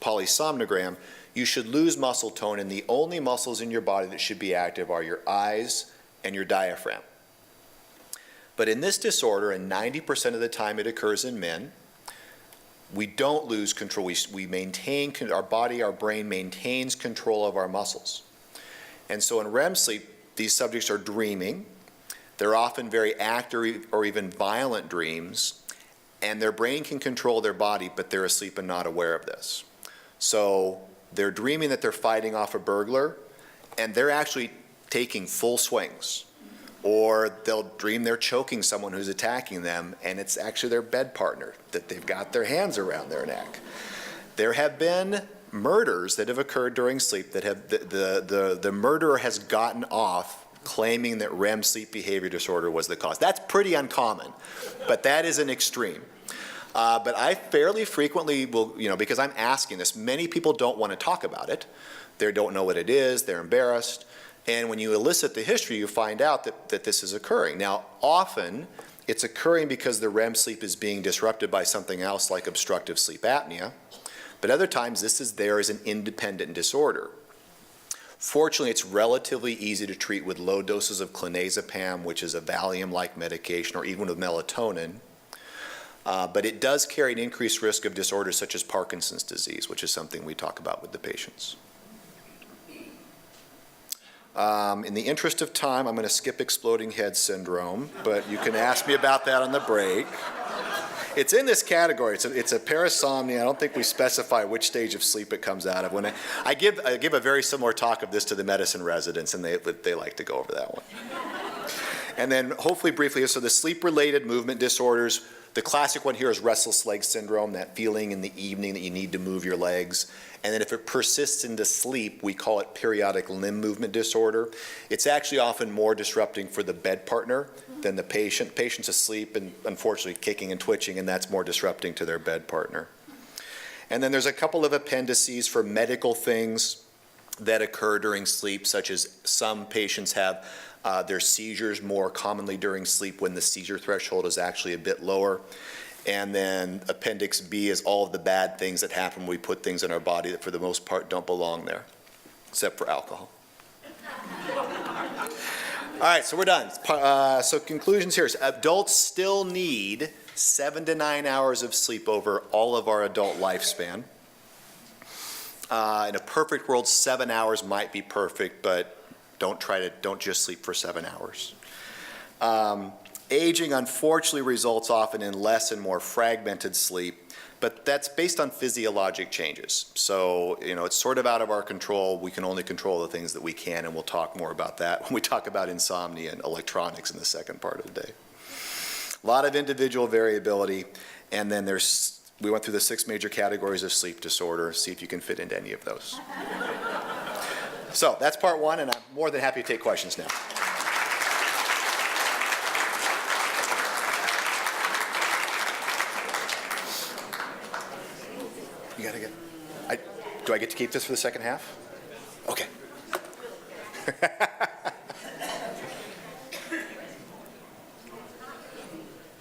polysomnogram, you should lose muscle tone, and the only muscles in your body that should be active are your eyes and your diaphragm. But in this disorder, and 90% of the time it occurs in men, we don't lose control. We maintain, our body, our brain maintains control of our muscles. And so in REM sleep, these subjects are dreaming. They're often very active or even violent dreams, and their brain can control their body, but they're asleep and not aware of this. So they're dreaming that they're fighting off a burglar, and they're actually taking full swings. Or they'll dream they're choking someone who's attacking them, and it's actually their bed partner that they've got their hands around their neck. There have been murders that have occurred during sleep that have, the murderer has gotten off claiming that REM sleep behavior disorder was the cause. That's pretty uncommon, but that is an extreme. But I fairly frequently will, because I'm asking this, many people don't want to talk about it. They don't know what it is, they're embarrassed. And when you elicit the history, you find out that this is occurring. Now, often, it's occurring because the REM sleep is being disrupted by something else like obstructive sleep apnea. But other times, this is there as an independent disorder. Fortunately, it's relatively easy to treat with low doses of clonazepam, which is a Valium-like medication, or even with melatonin. But it does carry an increased risk of disorders such as Parkinson's disease, which is something we talk about with the patients. In the interest of time, I'm going to skip exploding head syndrome, but you can ask me about that on the break. It's in this category. It's a parasomnia. I don't think we specify which stage of sleep it comes out of. When I give a very similar talk of this to the medicine residents, and they like to go over that one. And then hopefully briefly, so the sleep-related movement disorders, the classic one here is restless leg syndrome, that feeling in the evening that you need to move your legs. And then if it persists into sleep, we call it periodic limb movement disorder. It's actually often more disrupting for the bed partner than the patient. Patient's asleep and unfortunately kicking and twitching, and that's more disrupting to their bed partner. And then there's a couple of appendices for medical things that occur during sleep, such as some patients have their seizures more commonly during sleep when the seizure threshold is actually a bit lower. And then Appendix B is all of the bad things that happen when we put things in our body that for the most part don't belong there, except for alcohol. All right, so we're done. So conclusions here. Adults still need 7 to 9 hours of sleep over all of our adult lifespan. In a perfect world, 7 hours might be perfect, but don't just sleep for 7 hours. Aging, unfortunately, results often in less and more fragmented sleep, but that's based on physiologic changes. So, it's sort of out of our control. We can only control the things that we can, and we'll talk more about that when we talk about insomnia and electronics in the second part of the day. A lot of individual variability, and then we went through the 6 major categories of sleep disorder. See if you can fit into any of those. So that's part 1, and I'm more than happy to take questions now. You gotta do I get to keep this for the second half? Okay.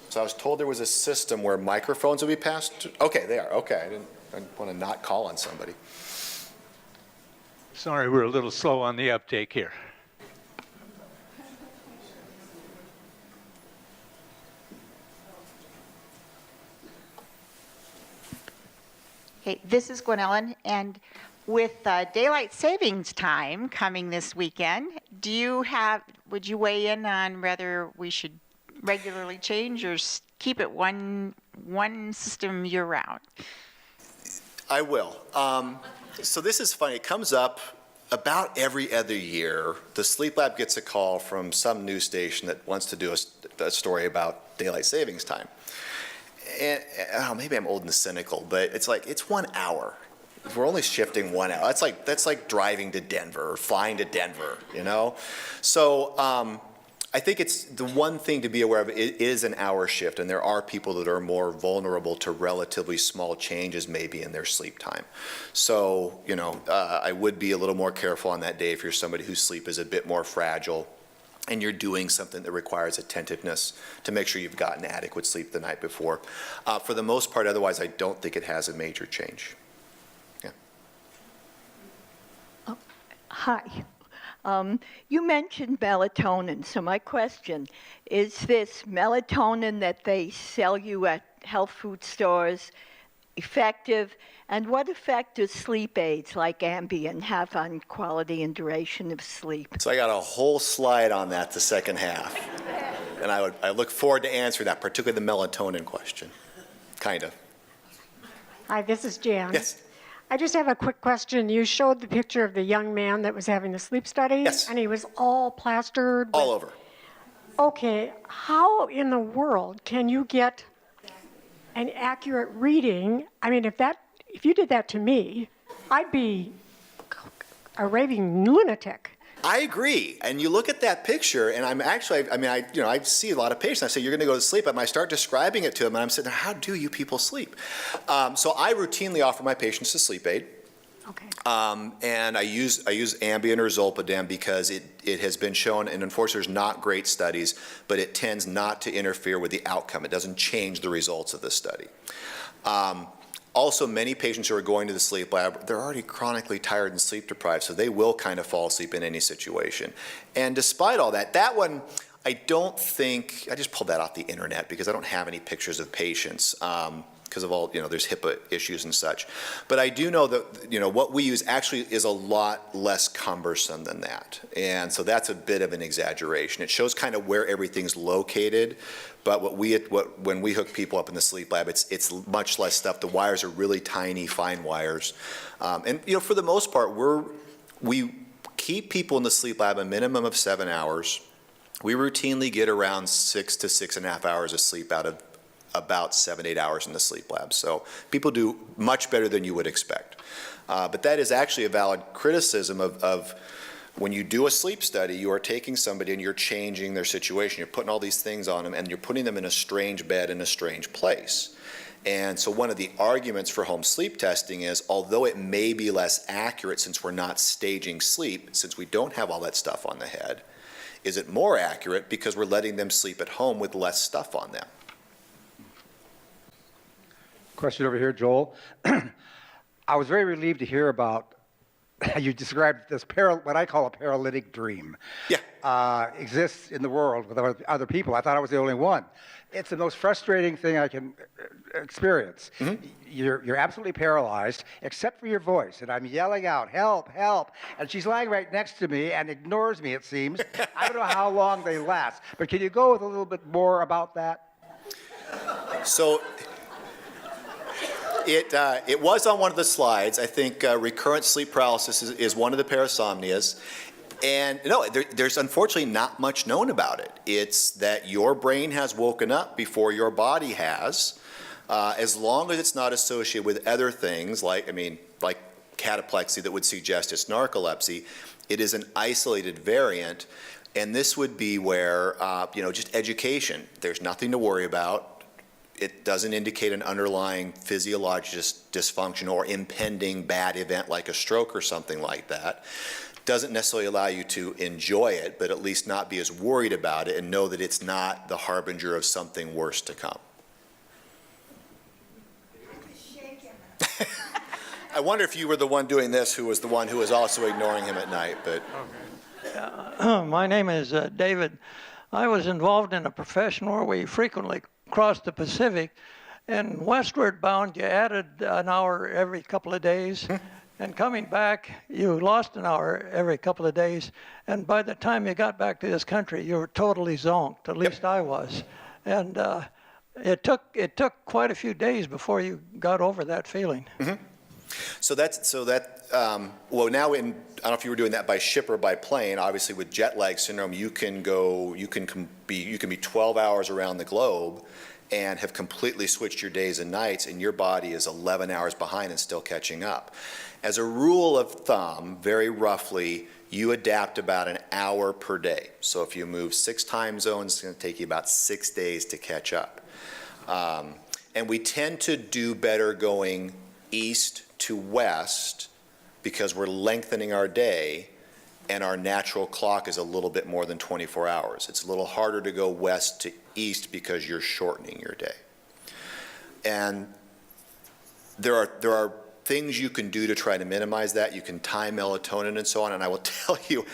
So I was told there was a system where microphones would be passed. Okay, they are. Okay, I didn't want to not call on somebody. Sorry, we're a little slow on the uptake here. Hey, this is Gwen Ellen, and with daylight savings time coming this weekend, would you weigh in on whether we should regularly change or keep it one system year round? I will. So this is funny. It comes up about every other year. The Sleep Lab gets a call from some news station that wants to do a story about daylight savings time. And maybe I'm old and cynical, but it's 1 hour. We're only shifting 1 hour. That's like driving to Denver or flying to Denver, So I think it's the one thing to be aware of. It is an hour shift, and there are people that are more vulnerable to relatively small changes maybe in their sleep time. So, I would be a little more careful on that day if you're somebody whose sleep is a bit more fragile. and you're doing something that requires attentiveness to make sure you've gotten adequate sleep the night before. For the most part, otherwise, I don't think it has a major change. Yeah. Hi. You mentioned melatonin, so my question, is this melatonin that they sell you at health food stores effective? And what effect do sleep aids like Ambien have on quality and duration of sleep? So I got a whole slide on that the second half. And I look forward to answering that, particularly the melatonin question. Kind of. Hi, this is Jan. Yes. I just have a quick question. You showed the picture of the young man that was having the sleep study. Yes. And he was all plastered. All over. Okay, how in the world can you get an accurate reading? I mean, if you did that to me, I'd be a raving lunatic. I agree. And you look at that picture, and I see a lot of patients. I say, you're going to go to sleep. And I start describing it to them, and I'm sitting there, how do you people sleep? So I routinely offer my patients a sleep aid. Okay. And I use Ambien or Zolpidem because it has been shown, and unfortunately there's not great studies, but it tends not to interfere with the outcome. It doesn't change the results of the study. Also, many patients who are going to the sleep lab, they're already chronically tired and sleep deprived, so they will kind of fall asleep in any situation. And despite all that, that one, I don't think, I just pulled that off the internet because I don't have any pictures of patients because of all, there's HIPAA issues and such. But I do know that, what we use actually is a lot less cumbersome than that. And so that's a bit of an exaggeration. It shows kind of where everything's located. But when we hook people up in the sleep lab, it's much less stuff. The wires are really tiny, fine wires. And for the most part, we keep people in the sleep lab a minimum of 7 hours. We routinely get around 6 to 6.5 hours of sleep out of about 7-8 hours in the sleep lab. So people do much better than you would expect. But that is actually a valid criticism of when you do a sleep study, you are taking somebody and you're changing their situation. You're putting all these things on them and you're putting them in a strange bed in a strange place. And so one of the arguments for home sleep testing is, although it may be less accurate since we're not staging sleep, since we don't have all that stuff on the head, is it more accurate because we're letting them sleep at home with less stuff on them? Question over here, Joel. I was very relieved to hear about you described this what I call a paralytic dream. Yeah. Exists in the world with other people. I thought I was the only one. It's the most frustrating thing I can experience. Mm-hmm. You're absolutely paralyzed, except for your voice, and I'm yelling out, "Help! Help!" And she's lying right next to me and ignores me. It seems. I don't know how long they last, but can you go with a little bit more about that? So. It was on one of the slides. I think recurrent sleep paralysis is one of the parasomnias. And no, there's unfortunately not much known about it. It's that your brain has woken up before your body has, as long as it's not associated with other things like cataplexy that would suggest it's narcolepsy. It is an isolated variant. And this would be where, just education. There's nothing to worry about. It doesn't indicate an underlying physiological dysfunction or impending bad event like a stroke or something like that. Doesn't necessarily allow you to enjoy it, but at least not be as worried about it and know that it's not the harbinger of something worse to come. I wonder if you were the one doing this who was the one who was also ignoring him at night, but. Okay. My name is David. I was involved in a profession where we frequently crossed the Pacific, and westward bound you added an hour every couple of days, and coming back you lost an hour every couple of days, and by the time you got back to this country you were totally zonked, at least I was. And it took quite a few days before you got over that feeling. Mm-hmm. Well, now I don't know if you were doing that by ship or by plane. Obviously, with jet lag syndrome, you can be 12 hours around the globe and have completely switched your days and nights, and your body is 11 hours behind and still catching up. As a rule of thumb, very roughly, you adapt about an hour per day. So if you move 6 time zones, it's going to take you about 6 days to catch up. And we tend to do better going east to west because we're lengthening our day and our natural clock is a little bit more than 24 hours. It's a little harder to go west to east because you're shortening your day. And there are things you can do to try to minimize that. You can time melatonin and so on, and I will tell you,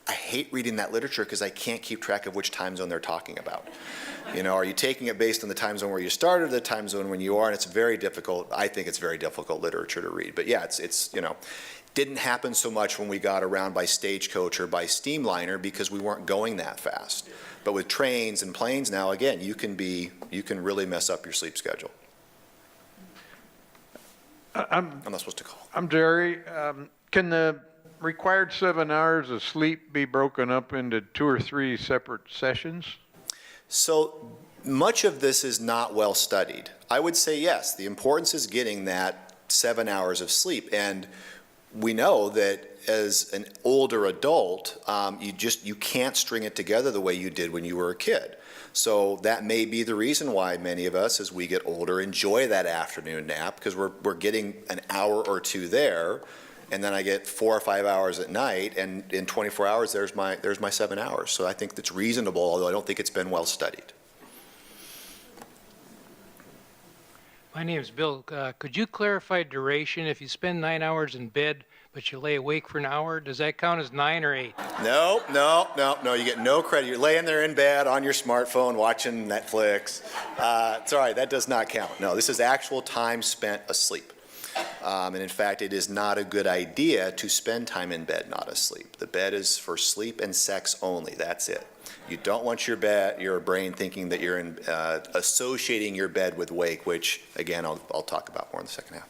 I hate reading that literature because I can't keep track of which time zone they're talking about. You know, are you taking it based on the time zone where you started, or the time zone when you are? And it's very difficult. I think it's very difficult literature to read. But yeah, it's you know, didn't happen so much when we got around by stagecoach or by steamliner because we weren't going that fast. But with trains and planes now, again, you can really mess up your sleep schedule. I'm not supposed to call. I'm Jerry. Can the required 7 hours of sleep be broken up into 2 or 3 separate sessions? So much of this is not well studied. I would say yes, the importance is getting that 7 hours of sleep. And we know that as an older adult, you can't string it together the way you did when you were a kid. So that may be the reason why many of us, as we get older, enjoy that afternoon nap, because we're getting an hour or two there, and then I get 4 or 5 hours at night, and in 24 hours, there's my 7 hours. So I think that's reasonable, although I don't think it's been well studied. My name is Bill. Could you clarify duration? If you spend 9 hours in bed, but you lay awake for an hour, does that count as 9 or 8? No, you get no credit. You're laying there in bed on your smartphone watching Netflix. It's all right, that does not count. No, this is actual time spent asleep. And in fact, it is not a good idea to spend time in bed not asleep. The bed is for sleep and sex only, that's it. You don't want your brain thinking that you're associating your bed with wake, which again, I'll talk about more in the second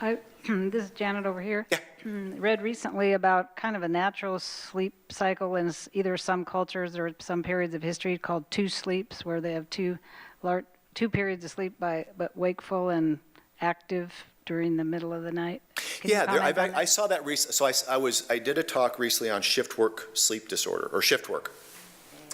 half. This is Janet over here. Yeah. Read recently about kind of a natural sleep cycle in either some cultures or some periods of history called 2 sleeps, where they have 2 periods of sleep but wakeful and active during the middle of the night. I saw that recently. So I did a talk recently on shift work sleep disorder, or shift work.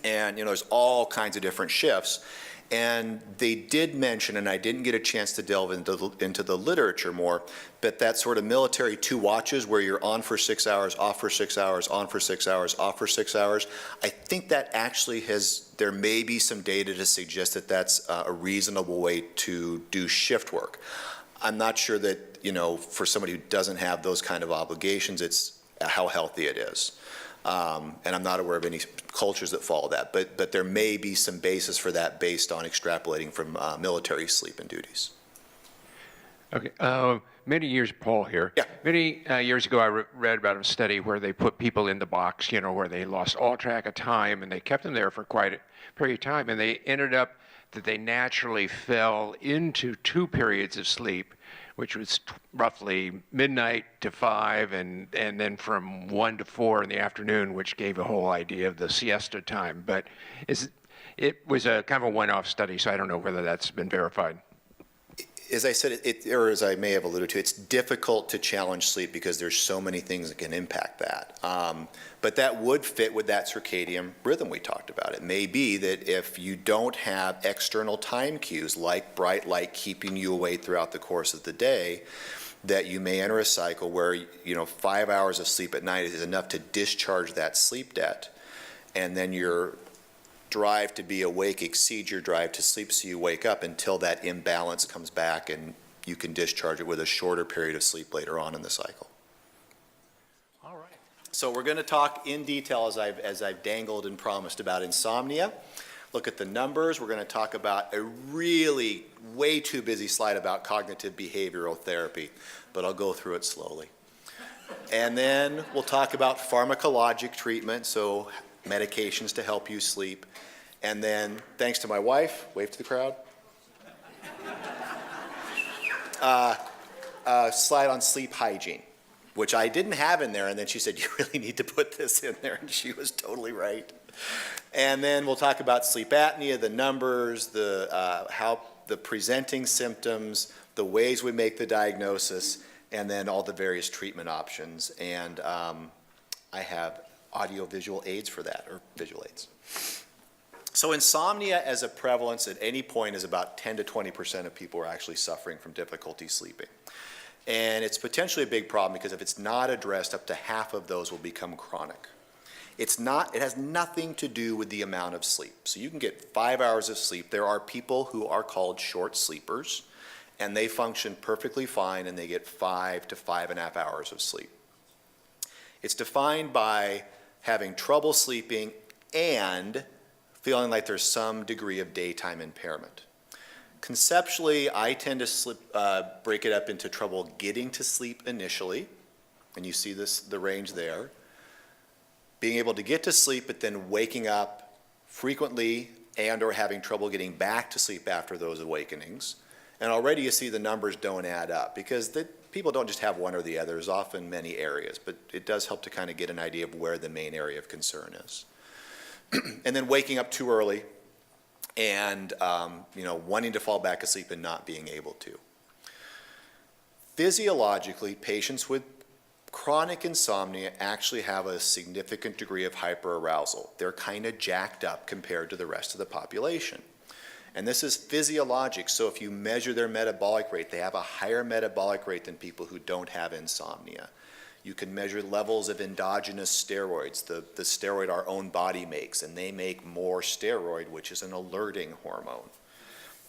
And there's all kinds of different shifts. And they did mention, and I didn't get a chance to delve into the literature more, but that sort of military 2 watches where you're on for 6 hours, off for 6 hours, on for 6 hours, off for 6 hours, I think that actually there may be some data to suggest that that's a reasonable way to do shift work. I'm not sure that, for somebody who doesn't have those kind of obligations, it's how healthy it is. And I'm not aware of any cultures that follow that, but there may be some basis for that based on extrapolating from military sleep and duties. Okay. Many years, Paul here. Yeah. Many years ago, I read about a study where they put people in the box, where they lost all track of time, and they kept them there for quite a period of time, and they ended up that they naturally fell into 2 periods of sleep, which was roughly midnight to 5, and then from 1 to 4 in the afternoon, which gave a whole idea of the siesta time. But it was a kind of a one-off study, so I don't know whether that's been verified. As I said, or as I may have alluded to, it's difficult to challenge sleep because there's so many things that can impact that. But that would fit with that circadian rhythm we talked about. It may be that if you don't have external time cues like bright light keeping you awake throughout the course of the day, that you may enter a cycle where 5 hours of sleep at night is enough to discharge that sleep debt, and then your drive to be awake exceeds your drive to sleep, so you wake up until that imbalance comes back and you can discharge it with a shorter period of sleep later on in the cycle. All right. So we're going to talk in detail, as I've dangled and promised, about insomnia. Look at the numbers. We're going to talk about a really way too busy slide about cognitive behavioral therapy, but I'll go through it slowly. And then we'll talk about pharmacologic treatment, so medications to help you sleep. And then, thanks to my wife, wave to the crowd, slide on sleep hygiene, which I didn't have in there, and then she said, you really need to put this in there, and she was totally right. And then we'll talk about sleep apnea, the numbers, how the presenting symptoms, the ways we make the diagnosis, and then all the various treatment options. And I have audio-visual aids for that, or visual aids. So insomnia as a prevalence at any point is about 10 to 20% of people are actually suffering from difficulty sleeping. And it's potentially a big problem because if it's not addressed, up to half of those will become chronic. It has nothing to do with the amount of sleep. So you can get 5 hours of sleep. There are people who are called short sleepers, and they function perfectly fine, and they get 5 to 5.5 hours of sleep. It's defined by having trouble sleeping and feeling like there's some degree of daytime impairment. Conceptually, I tend to break it up into trouble getting to sleep initially, and you see the range there. Being able to get to sleep, but then waking up frequently and or having trouble getting back to sleep after those awakenings. And already you see the numbers don't add up because people don't just have one or the other. There's often many areas, but it does help to kind of get an idea of where the main area of concern is. And then waking up too early and wanting to fall back asleep and not being able to. Physiologically, patients with chronic insomnia actually have a significant degree of hyperarousal. They're kind of jacked up compared to the rest of the population. And this is physiologic, so if you measure their metabolic rate, they have a higher metabolic rate than people who don't have insomnia. You can measure levels of endogenous steroids, the steroid our own body makes, and they make more steroid, which is an alerting hormone.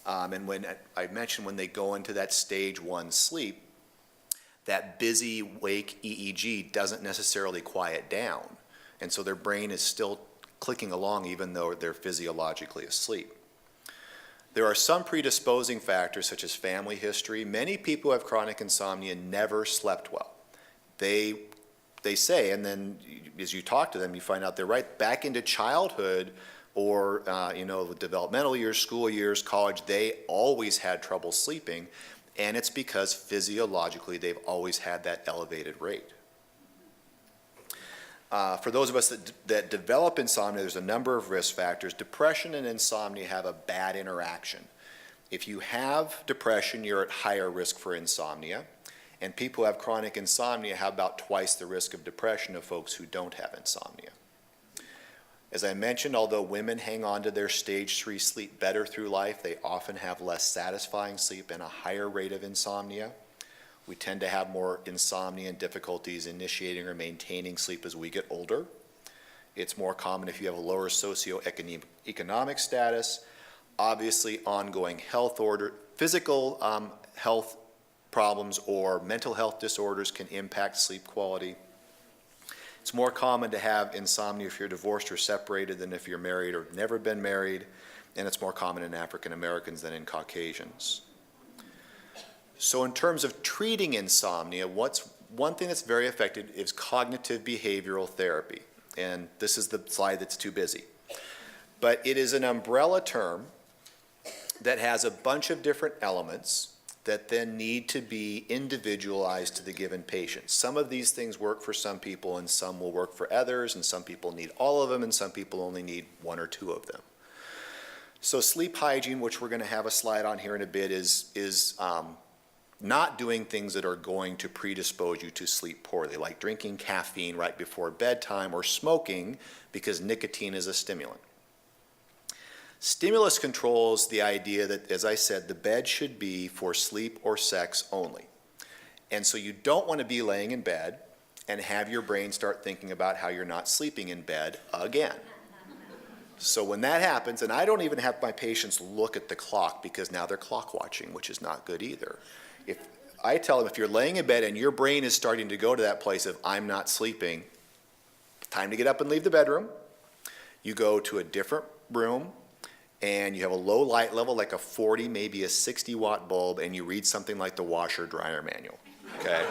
And when I mentioned when they go into that stage 1 sleep, that busy wake EEG doesn't necessarily quiet down. And so their brain is still clicking along even though they're physiologically asleep. There are some predisposing factors such as family history. Many people who have chronic insomnia never slept well. They say, and then as you talk to them, you find out they're right back into childhood or developmental years, school years, college. They always had trouble sleeping, and it's because physiologically they've always had that elevated rate. For those of us that develop insomnia, there's a number of risk factors. Depression and insomnia have a bad interaction. If you have depression, you're at higher risk for insomnia. And people who have chronic insomnia have about twice the risk of depression of folks who don't have insomnia. As I mentioned, although women hang on to their stage 3 sleep better through life, they often have less satisfying sleep and a higher rate of insomnia. We tend to have more insomnia and difficulties initiating or maintaining sleep as we get older. It's more common if you have a lower socioeconomic status. Obviously, ongoing physical health problems or mental health disorders can impact sleep quality. It's more common to have insomnia if you're divorced or separated than if you're married or never been married, and it's more common in African Americans than in Caucasians. So in terms of treating insomnia, one thing that's very effective is cognitive behavioral therapy. And this is the slide that's too busy. But it is an umbrella term that has a bunch of different elements that then need to be individualized to the given patient. Some of these things work for some people and some will work for others, and some people need all of them and some people only need 1 or 2 of them. So sleep hygiene, which we're going to have a slide on here in a bit, is not doing things that are going to predispose you to sleep poorly, like drinking caffeine right before bedtime or smoking because nicotine is a stimulant. Stimulus controls the idea that, as I said, the bed should be for sleep or sex only. And so you don't want to be laying in bed and have your brain start thinking about how you're not sleeping in bed again. So when that happens, and I don't even have my patients look at the clock because now they're clock watching, which is not good either. If I tell them if you're laying in bed and your brain is starting to go to that place of I'm not sleeping, time to get up and leave the bedroom. You go to a different room and you have a low light level like a 40, maybe a 60 watt bulb, and you read something like the washer dryer manual, okay?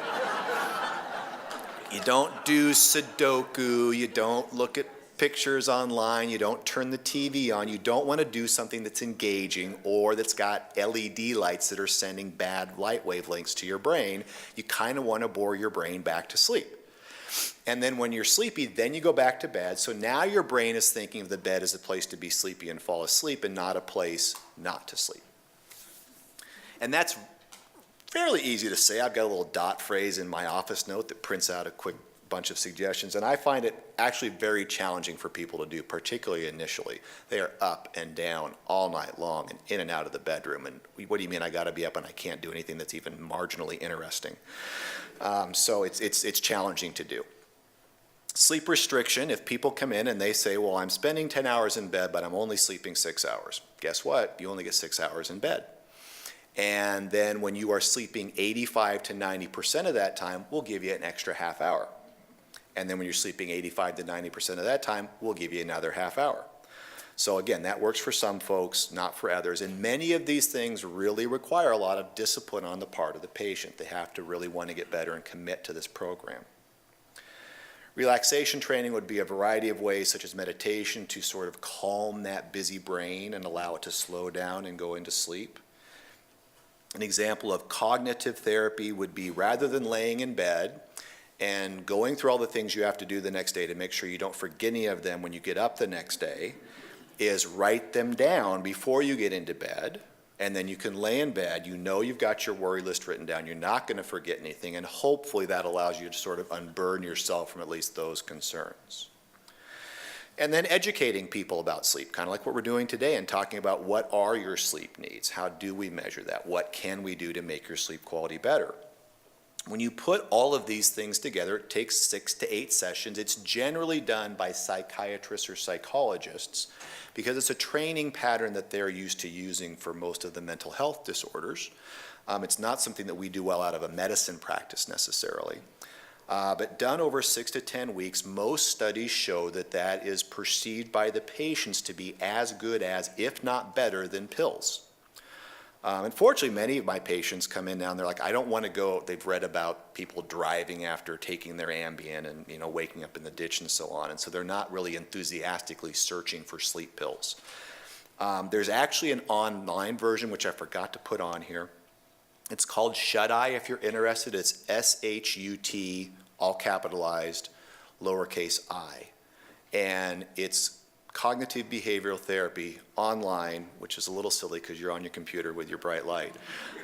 You don't do Sudoku, you don't look at pictures online, you don't turn the TV on, you don't want to do something that's engaging or that's got LED lights that are sending bad light wavelengths to your brain. You kind of want to bore your brain back to sleep. And then when you're sleepy, then you go back to bed. So now your brain is thinking of the bed as a place to be sleepy and fall asleep and not a place not to sleep. And that's fairly easy to say. I've got a little dot phrase in my office note that prints out a quick bunch of suggestions, and I find it actually very challenging for people to do, particularly initially. They are up and down all night long and in and out of the bedroom, and what do you mean I gotta be up and I can't do anything that's even marginally interesting? So it's challenging to do. Sleep restriction, if people come in and they say, well, I'm spending 10 hours in bed, but I'm only sleeping 6 hours. Guess what? You only get 6 hours in bed. And then when you are sleeping 85 to 90% of that time, we'll give you an extra half hour. And then when you're sleeping 85 to 90% of that time, we'll give you another half hour. So again, that works for some folks, not for others. And many of these things really require a lot of discipline on the part of the patient. They have to really want to get better and commit to this program. Relaxation training would be a variety of ways, such as meditation, to sort of calm that busy brain and allow it to slow down and go into sleep. An example of cognitive therapy would be, rather than laying in bed and going through all the things you have to do the next day to make sure you don't forget any of them when you get up the next day, is write them down before you get into bed, and then you can lay in bed. You know you've got your worry list written down. You're not going to forget anything, and hopefully that allows you to sort of unburden yourself from at least those concerns. And then educating people about sleep, kind of like what we're doing today, and talking about what are your sleep needs? How do we measure that? What can we do to make your sleep quality better? When you put all of these things together, it takes 6 to 8 sessions. It's generally done by psychiatrists or psychologists because it's a training pattern that they're used to using for most of the mental health disorders. It's not something that we do well out of a medicine practice necessarily. But done over 6 to 10 weeks, most studies show that that is perceived by the patients to be as good as, if not better than, pills. Unfortunately, many of my patients come in now and they're like, I don't want to go. They've read about people driving after taking their Ambien and, you know, waking up in the ditch and so on. And so they're not really enthusiastically searching for sleep pills. There's actually an online version, which I forgot to put on here. It's called Shut Eye if you're interested. It's SHUT, all capitalized, lowercase I. And it's cognitive behavioral therapy online, which is a little silly because you're on your computer with your bright light.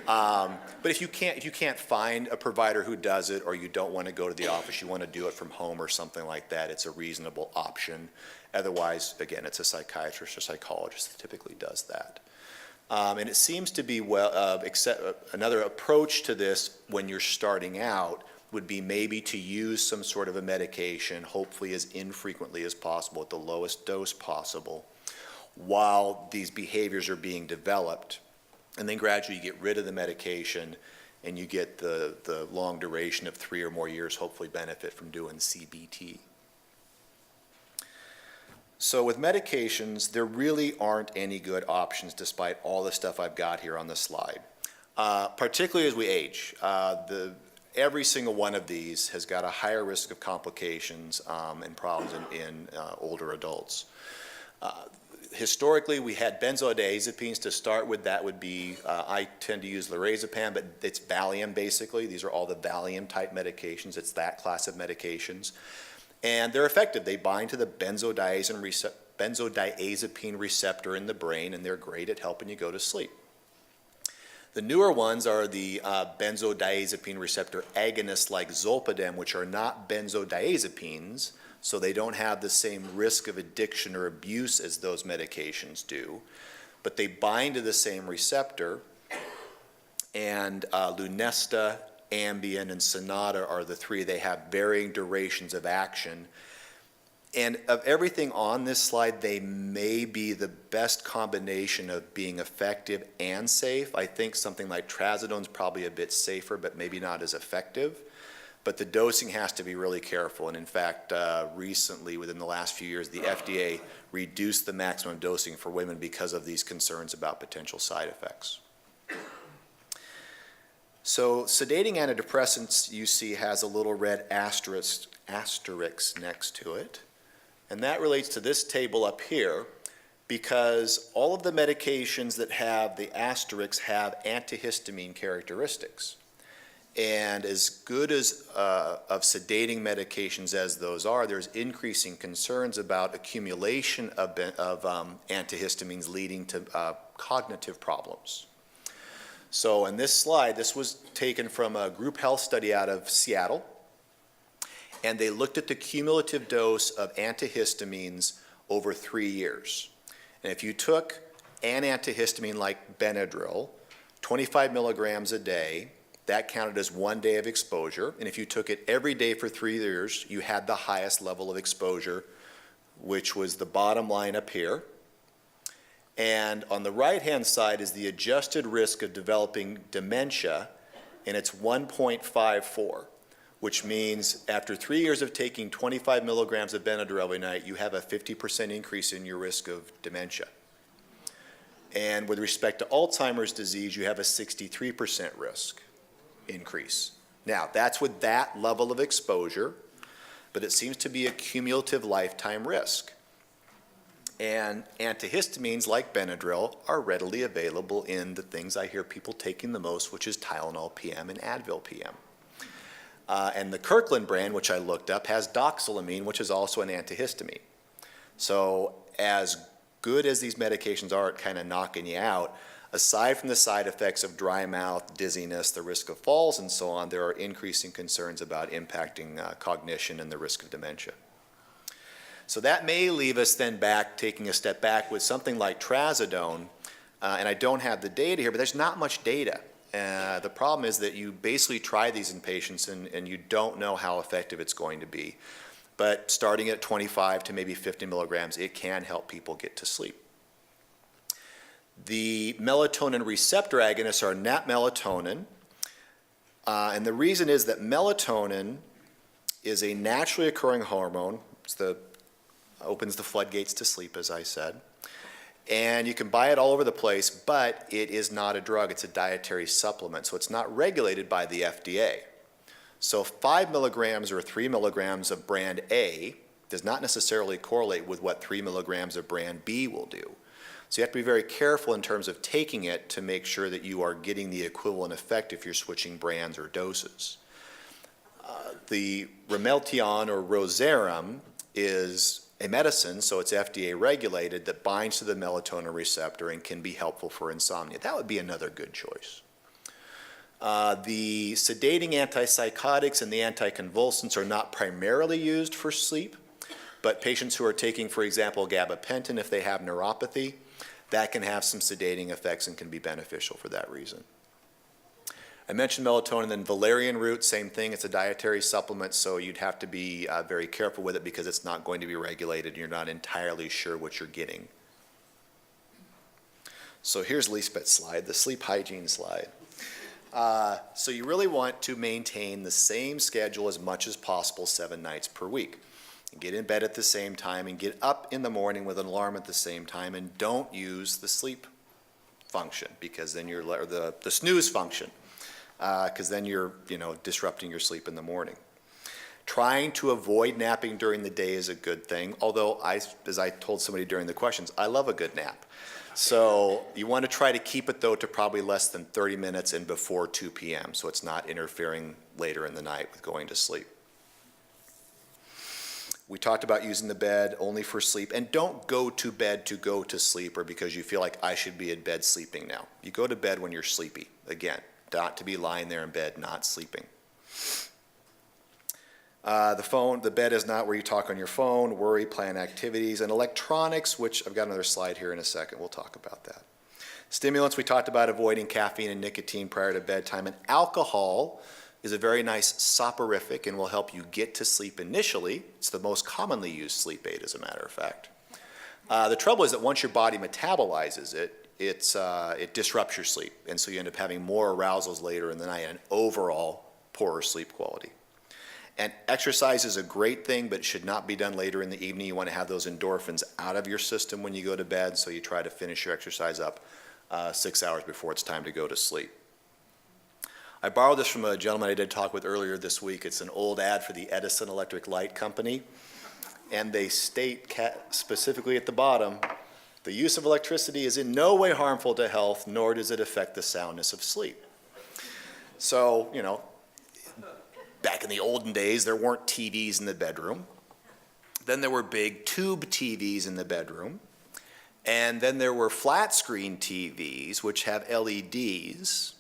But if you can't find a provider who does it, or you don't want to go to the office, you want to do it from home or something like that, it's a reasonable option. Otherwise, again, it's a psychiatrist or psychologist that typically does that. And it seems to be another approach to this when you're starting out would be maybe to use some sort of a medication, hopefully as infrequently as possible, at the lowest dose possible, while these behaviors are being developed. And then gradually you get rid of the medication and you get the long duration of 3 or more years, hopefully benefit from doing CBT. So with medications, there really aren't any good options despite all the stuff I've got here on the slide, particularly as we age. Every single one of these has got a higher risk of complications and problems in older adults. Historically, we had benzodiazepines to start with. That would be, I tend to use lorazepam, but it's Valium basically. These are all the Valium type medications. It's that class of medications. And they're effective. They bind to the benzodiazepine receptor in the brain, and they're great at helping you go to sleep. The newer ones are the benzodiazepine receptor agonists like zolpidem, which are not benzodiazepines, so they don't have the same risk of addiction or abuse as those medications do. But they bind to the same receptor, and Lunesta, Ambien, and Sonata are the three. They have varying durations of action. And of everything on this slide, they may be the best combination of being effective and safe. I think something like trazodone is probably a bit safer, but maybe not as effective. But the dosing has to be really careful. And in fact, recently, within the last few years, the FDA reduced the maximum dosing for women because of these concerns about potential side effects. So sedating antidepressants, you see, has a little red asterisk next to it. And that relates to this table up here, because all of the medications that have the asterisks have antihistamine characteristics. And as good as of sedating medications as those are, there's increasing concerns about accumulation of antihistamines leading to cognitive problems. So in this slide, this was taken from a group health study out of Seattle. and they looked at the cumulative dose of antihistamines over 3 years. And if you took an antihistamine like Benadryl, 25 milligrams a day, that counted as 1 day of exposure. And if you took it every day for 3 years, you had the highest level of exposure, which was the bottom line up here. And on the right-hand side is the adjusted risk of developing dementia, and it's 1.54, which means after 3 years of taking 25 milligrams of Benadryl every night, you have a 50% increase in your risk of dementia. And with respect to Alzheimer's disease, you have a 63% risk increase. Now, that's with that level of exposure, but it seems to be a cumulative lifetime risk. And antihistamines like Benadryl are readily available in the things I hear people taking the most, which is Tylenol PM and Advil PM. And the Kirkland brand, which I looked up, has doxylamine, which is also an antihistamine. So as good as these medications are at kind of knocking you out, aside from the side effects of dry mouth, dizziness, the risk of falls, and so on, there are increasing concerns about impacting cognition and the risk of dementia. So that may leave us then back, taking a step back with something like trazodone, and I don't have the data here, but there's not much data. The problem is that you basically try these in patients and you don't know how effective it's going to be. But starting at 25 to maybe 50 milligrams, it can help people get to sleep. The melatonin receptor agonists are not melatonin, and the reason is that melatonin is a naturally occurring hormone. Opens the floodgates to sleep, as I said. And you can buy it all over the place, but it is not a drug. It's a dietary supplement, so it's not regulated by the FDA. So 5 milligrams or 3 milligrams of brand A does not necessarily correlate with what 3 milligrams of brand B will do. So you have to be very careful in terms of taking it to make sure that you are getting the equivalent effect if you're switching brands or doses. The Rameltion or Rosarum is a medicine, so it's FDA regulated, that binds to the melatonin receptor and can be helpful for insomnia. That would be another good choice. The sedating antipsychotics and the anticonvulsants are not primarily used for sleep, but patients who are taking, for example, gabapentin, if they have neuropathy, that can have some sedating effects and can be beneficial for that reason. I mentioned melatonin, then valerian root, same thing. It's a dietary supplement, so you'd have to be very careful with it because it's not going to be regulated and you're not entirely sure what you're getting. So here's Lisbeth's slide, the sleep hygiene slide. So you really want to maintain the same schedule as much as possible 7 nights per week. And get in bed at the same time and get up in the morning with an alarm at the same time, and don't use the sleep function because then you're, or the snooze function, because then you're disrupting your sleep in the morning. Trying to avoid napping during the day is a good thing, although as I told somebody during the questions, I love a good nap. So you want to try to keep it though to probably less than 30 minutes and before 2 p.m. so it's not interfering later in the night with going to sleep. We talked about using the bed only for sleep, and don't go to bed to go to sleep or because you feel like I should be in bed sleeping now. You go to bed when you're sleepy. Again, not to be lying there in bed not sleeping. The bed is not where you talk on your phone, worry, plan activities, and electronics, which I've got another slide here in a second. We'll talk about that. Stimulants, we talked about avoiding caffeine and nicotine prior to bedtime, and alcohol is a very nice soporific and will help you get to sleep initially. It's the most commonly used sleep aid, as a matter of fact. The trouble is that once your body metabolizes it, it disrupts your sleep, and so you end up having more arousals later in the night and overall poorer sleep quality. And exercise is a great thing, but it should not be done later in the evening. You want to have those endorphins out of your system when you go to bed, so you try to finish your exercise up 6 hours before it's time to go to sleep. I borrowed this from a gentleman I did talk with earlier this week. It's an old ad for the Edison Electric Light Company, and they state specifically at the bottom, the use of electricity is in no way harmful to health, nor does it affect the soundness of sleep. So, back in the olden days, there weren't TVs in the bedroom. Then there were big tube TVs in the bedroom. And then there were flat screen TVs, which have LEDs.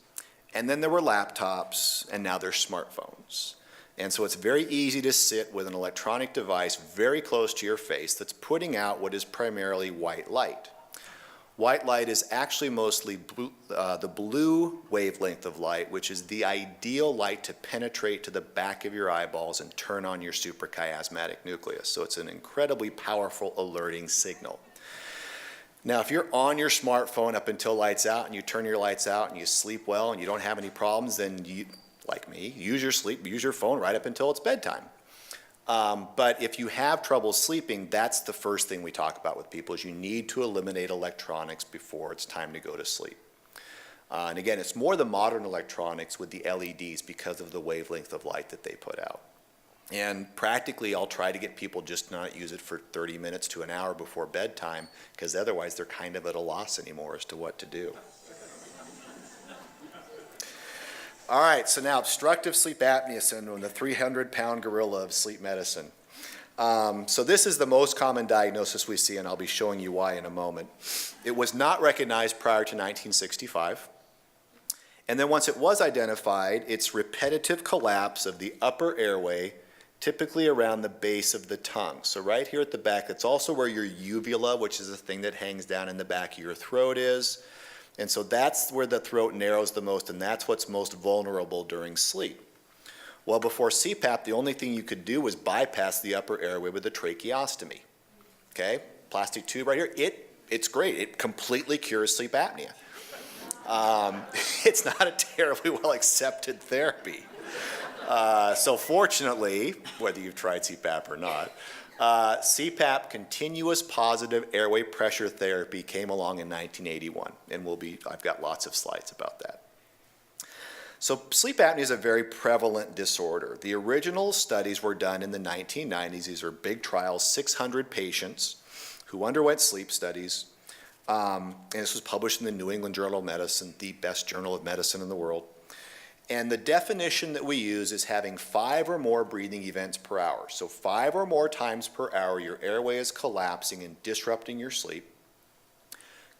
And then there were laptops, and now there's smartphones. And so it's very easy to sit with an electronic device very close to your face that's putting out what is primarily white light. White light is actually mostly the blue wavelength of light, which is the ideal light to penetrate to the back of your eyeballs and turn on your suprachiasmatic nucleus. So it's an incredibly powerful alerting signal. Now, if you're on your smartphone up until lights out and you turn your lights out and you sleep well and you don't have any problems, then you, like me, use your phone right up until it's bedtime. But if you have trouble sleeping, that's the first thing we talk about with people is you need to eliminate electronics before it's time to go to sleep. And again, it's more the modern electronics with the LEDs because of the wavelength of light that they put out. And practically, I'll try to get people just not use it for 30 minutes to an hour before bedtime because otherwise they're kind of at a loss anymore as to what to do. All right, so now obstructive sleep apnea syndrome, the 300-pound gorilla of sleep medicine. So this is the most common diagnosis we see, and I'll be showing you why in a moment. It was not recognized prior to 1965. And then once it was identified, it's repetitive collapse of the upper airway, typically around the base of the tongue. So right here at the back, that's also where your uvula, which is the thing that hangs down in the back of your throat, is. And so that's where the throat narrows the most, and that's what's most vulnerable during sleep. Well, before CPAP, the only thing you could do was bypass the upper airway with a tracheostomy. Okay, plastic tube right here, it's great. It completely cures sleep apnea. It's not a terribly well accepted therapy. So fortunately, whether you've tried CPAP or not, CPAP, continuous positive airway pressure therapy, came along in 1981, and I've got lots of slides about that. So sleep apnea is a very prevalent disorder. The original studies were done in the 1990s. These are big trials, 600 patients who underwent sleep studies, and this was published in the New England Journal of Medicine, the best journal of medicine in the world. And the definition that we use is having 5 or more breathing events per hour. So 5 or more times per hour, your airway is collapsing and disrupting your sleep,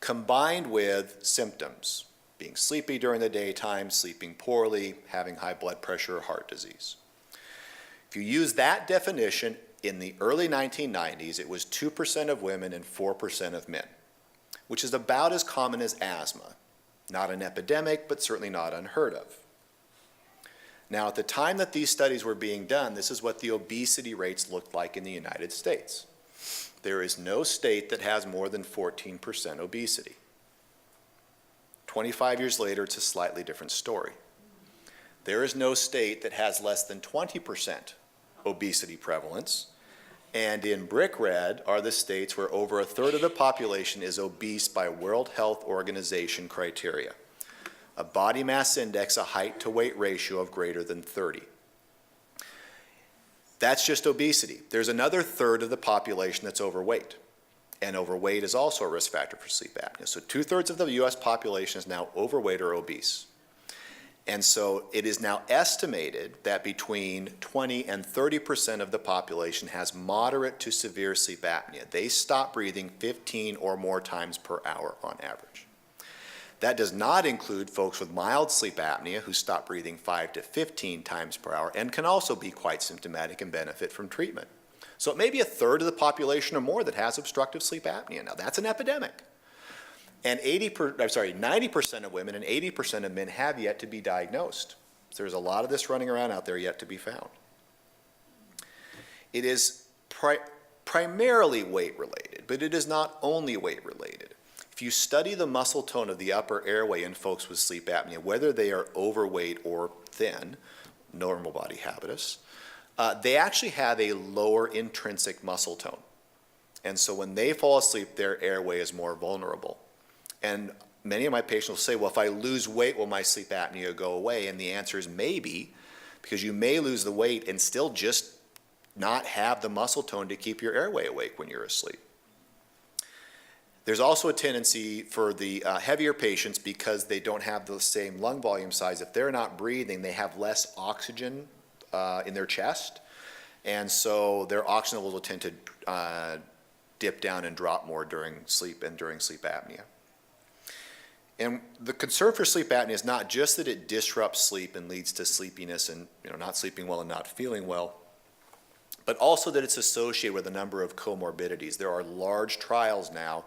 combined with symptoms, being sleepy during the daytime, sleeping poorly, having high blood pressure or heart disease. If you use that definition, in the early 1990s, it was 2% of women and 4% of men, which is about as common as asthma. Not an epidemic, but certainly not unheard of. Now, at the time that these studies were being done, this is what the obesity rates looked like in the United States. There is no state that has more than 14% obesity. 25 years later, it's a slightly different story. There is no state that has less than 20% obesity prevalence, and in brick red are the states where over a third of the population is obese by World Health Organization criteria. A body mass index, a height to weight ratio of greater than 30. That's just obesity. There's another third of the population that's overweight, and overweight is also a risk factor for sleep apnea. So 2/3 of the US population is now overweight or obese. And so it is now estimated that between 20 and 30% of the population has moderate to severe sleep apnea. They stop breathing 15 or more times per hour on average. That does not include folks with mild sleep apnea who stop breathing 5 to 15 times per hour and can also be quite symptomatic and benefit from treatment. So it may be a third of the population or more that has obstructive sleep apnea. Now that's an epidemic. And 90% of women and 80% of men have yet to be diagnosed. So there's a lot of this running around out there yet to be found. It is primarily weight related, but it is not only weight related. If you study the muscle tone of the upper airway in folks with sleep apnea, whether they are overweight or thin, normal body habitus, they actually have a lower intrinsic muscle tone. And so when they fall asleep, their airway is more vulnerable. And many of my patients will say, well, if I lose weight, will my sleep apnea go away? And the answer is maybe, because you may lose the weight and still just not have the muscle tone to keep your airway awake when you're asleep. There's also a tendency for the heavier patients, because they don't have the same lung volume size, if they're not breathing, they have less oxygen in their chest. And so their oxygen levels will tend to dip down and drop more during sleep and during sleep apnea. And the concern for sleep apnea is not just that it disrupts sleep and leads to sleepiness and not sleeping well and not feeling well, but also that it's associated with a number of comorbidities. There are large trials now.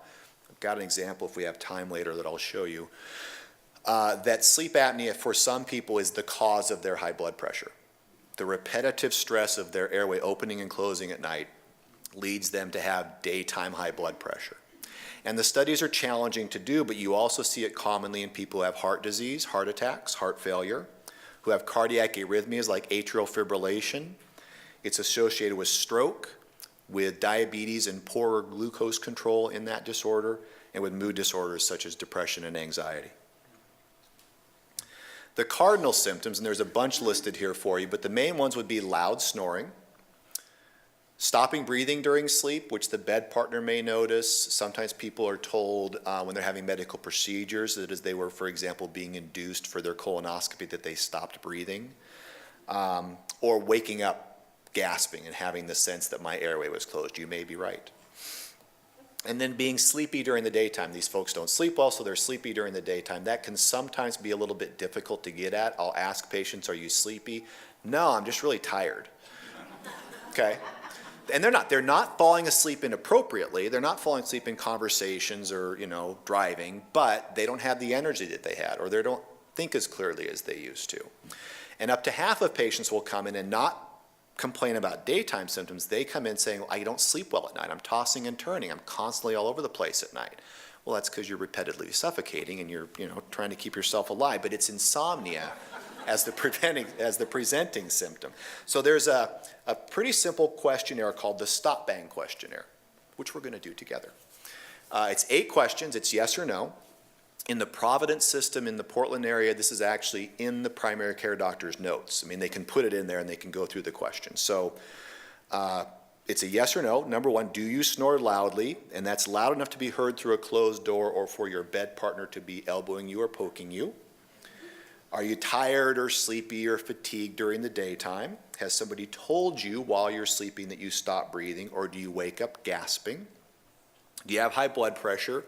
I've got an example if we have time later that I'll show you, that sleep apnea for some people is the cause of their high blood pressure. The repetitive stress of their airway opening and closing at night leads them to have daytime high blood pressure. And the studies are challenging to do, but you also see it commonly in people who have heart disease, heart attacks, heart failure, who have cardiac arrhythmias like atrial fibrillation. It's associated with stroke, with diabetes and poorer glucose control in that disorder, and with mood disorders such as depression and anxiety. The cardinal symptoms, and there's a bunch listed here for you, but the main ones would be loud snoring, stopping breathing during sleep, which the bed partner may notice. Sometimes people are told when they're having medical procedures that as they were, for example, being induced for their colonoscopy that they stopped breathing, or waking up gasping and having the sense that my airway was closed. You may be right. And then being sleepy during the daytime. These folks don't sleep well, so they're sleepy during the daytime. That can sometimes be a little bit difficult to get at. I'll ask patients, are you sleepy? No, I'm just really tired. Okay? And they're not falling asleep inappropriately. They're not falling asleep in conversations or, driving, but they don't have the energy that they had, or they don't think as clearly as they used to. And up to half of patients will come in and not complain about daytime symptoms. They come in saying, I don't sleep well at night. I'm tossing and turning. I'm constantly all over the place at night. Well, that's because you're repetitively suffocating and you're, trying to keep yourself alive, but it's insomnia as the presenting symptom. So there's a pretty simple questionnaire called the Stop Bang questionnaire, which we're going to do together. It's 8 questions. It's yes or no. In the Providence system in the Portland area, this is actually in the primary care doctor's notes. I mean, they can put it in there and they can go through the questions. So it's a yes or no. Number 1, do you snore loudly? And that's loud enough to be heard through a closed door or for your bed partner to be elbowing you or poking you. Are you tired or sleepy or fatigued during the daytime? Has somebody told you while you're sleeping that you stop breathing, or do you wake up gasping? Do you have high blood pressure?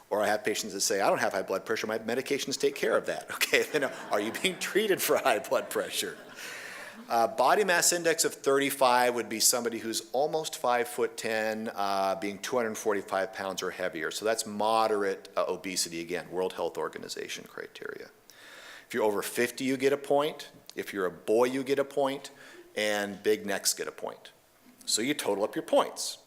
Or I have patients that say, I don't have high blood pressure, my medications take care of that. Okay, then are you being treated for high blood pressure? Body mass index of 35 would be somebody who's almost 5'10", being 245 pounds or heavier. So that's moderate obesity, again, World Health Organization criteria. If you're over 50, you get a point. If you're a boy, you get a point. And big necks get a point. So you total up your points.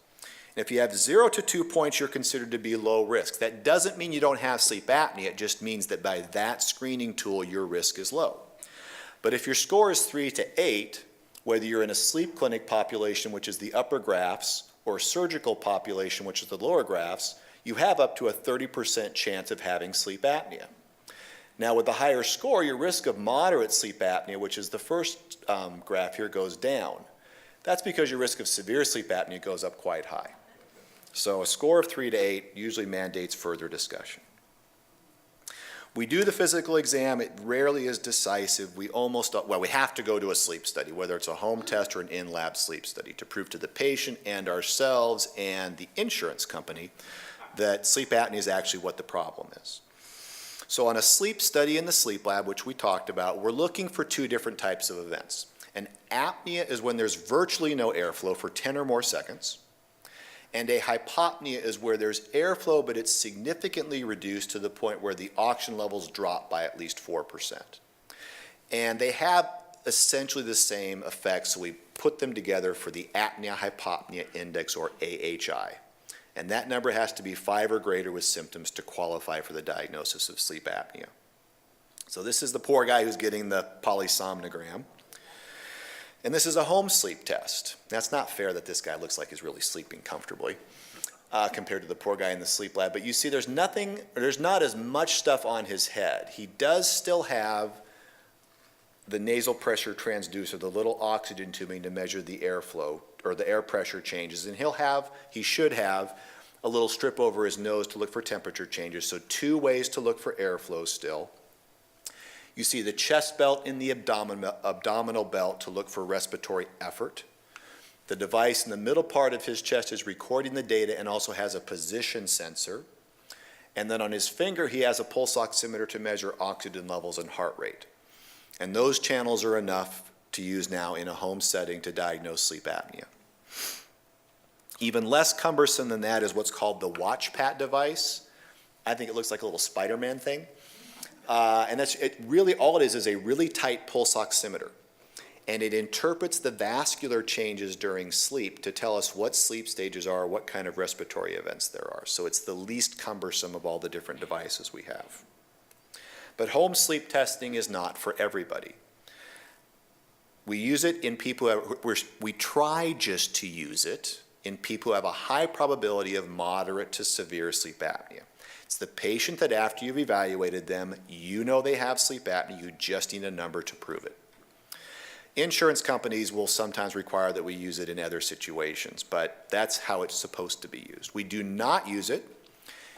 And if you have 0 to 2 points, you're considered to be low risk. That doesn't mean you don't have sleep apnea. It just means that by that screening tool, your risk is low. But if your score is 3 to 8, whether you're in a sleep clinic population, which is the upper graphs, or surgical population, which is the lower graphs, you have up to a 30% chance of having sleep apnea. Now, with the higher score, your risk of moderate sleep apnea, which is the first graph here, goes down. That's because your risk of severe sleep apnea goes up quite high. So a score of 3 to 8 usually mandates further discussion. We do the physical exam. It rarely is decisive. We have to go to a sleep study, whether it's a home test or an in-lab sleep study, to prove to the patient and ourselves and the insurance company that sleep apnea is actually what the problem is. So on a sleep study in the sleep lab, which we talked about, we're looking for 2 different types of events. An apnea is when there's virtually no airflow for 10 or more seconds. And a hypopnea is where there's airflow, but it's significantly reduced to the point where the oxygen levels drop by at least 4%. And they have essentially the same effects, so we put them together for the apnea-hypopnea index, or AHI. And that number has to be 5 or greater with symptoms to qualify for the diagnosis of sleep apnea. So this is the poor guy who's getting the polysomnogram. And this is a home sleep test. That's not fair that this guy looks like he's really sleeping comfortably compared to the poor guy in the sleep lab. But you see there's not as much stuff on his head. He does still have the nasal pressure transducer, the little oxygen tubing to measure the airflow or the air pressure changes. And he should have a little strip over his nose to look for temperature changes. So 2 ways to look for airflow still. You see the chest belt and the abdominal belt to look for respiratory effort. The device in the middle part of his chest is recording the data and also has a position sensor. And then on his finger, he has a pulse oximeter to measure oxygen levels and heart rate. And those channels are enough to use now in a home setting to diagnose sleep apnea. Even less cumbersome than that is what's called the watch pat device. I think it looks like a little Spider-Man thing. And that's really all it is a really tight pulse oximeter. And it interprets the vascular changes during sleep to tell us what sleep stages are, what kind of respiratory events there are. So it's the least cumbersome of all the different devices we have. But home sleep testing is not for everybody. We use it in people we try just to use it in people who have a high probability of moderate to severe sleep apnea. It's the patient that after you've evaluated them, you know they have sleep apnea, you just need a number to prove it. Insurance companies will sometimes require that we use it in other situations, but that's how it's supposed to be used. We do not use it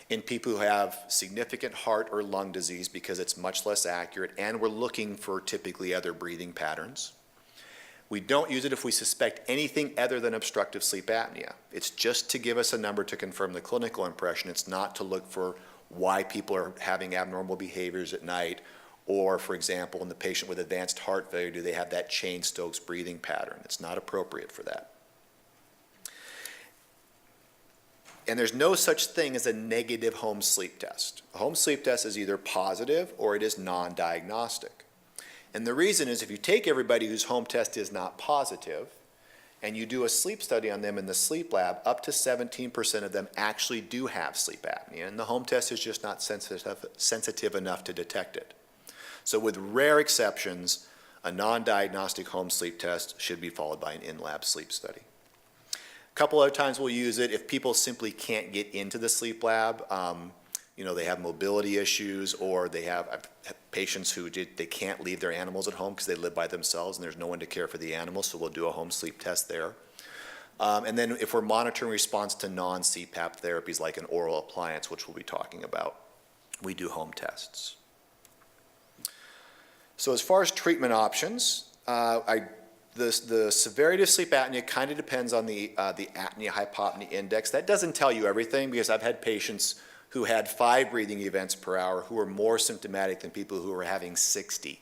in people who have significant heart or lung disease because it's much less accurate, and we're looking for typically other breathing patterns. We don't use it if we suspect anything other than obstructive sleep apnea. It's just to give us a number to confirm the clinical impression. It's not to look for why people are having abnormal behaviors at night, or, for example, in the patient with advanced heart failure, do they have that Cheyne-Stokes breathing pattern? It's not appropriate for that. And there's no such thing as a negative home sleep test. A home sleep test is either positive or it is non-diagnostic. And the reason is if you take everybody whose home test is not positive and you do a sleep study on them in the sleep lab, up to 17% of them actually do have sleep apnea, and the home test is just not sensitive enough to detect it. So with rare exceptions, a non-diagnostic home sleep test should be followed by an in-lab sleep study. A couple other times we'll use it if people simply can't get into the sleep lab. They have mobility issues, or they have patients who they can't leave their animals at home because they live by themselves and there's no one to care for the animals, so we'll do a home sleep test there. And then if we're monitoring response to non-CPAP therapies like an oral appliance, which we'll be talking about, we do home tests. So as far as treatment options, the severity of sleep apnea kind of depends on the apnea-hypopnea index. That doesn't tell you everything because I've had patients who had 5 breathing events per hour who were more symptomatic than people who were having 60.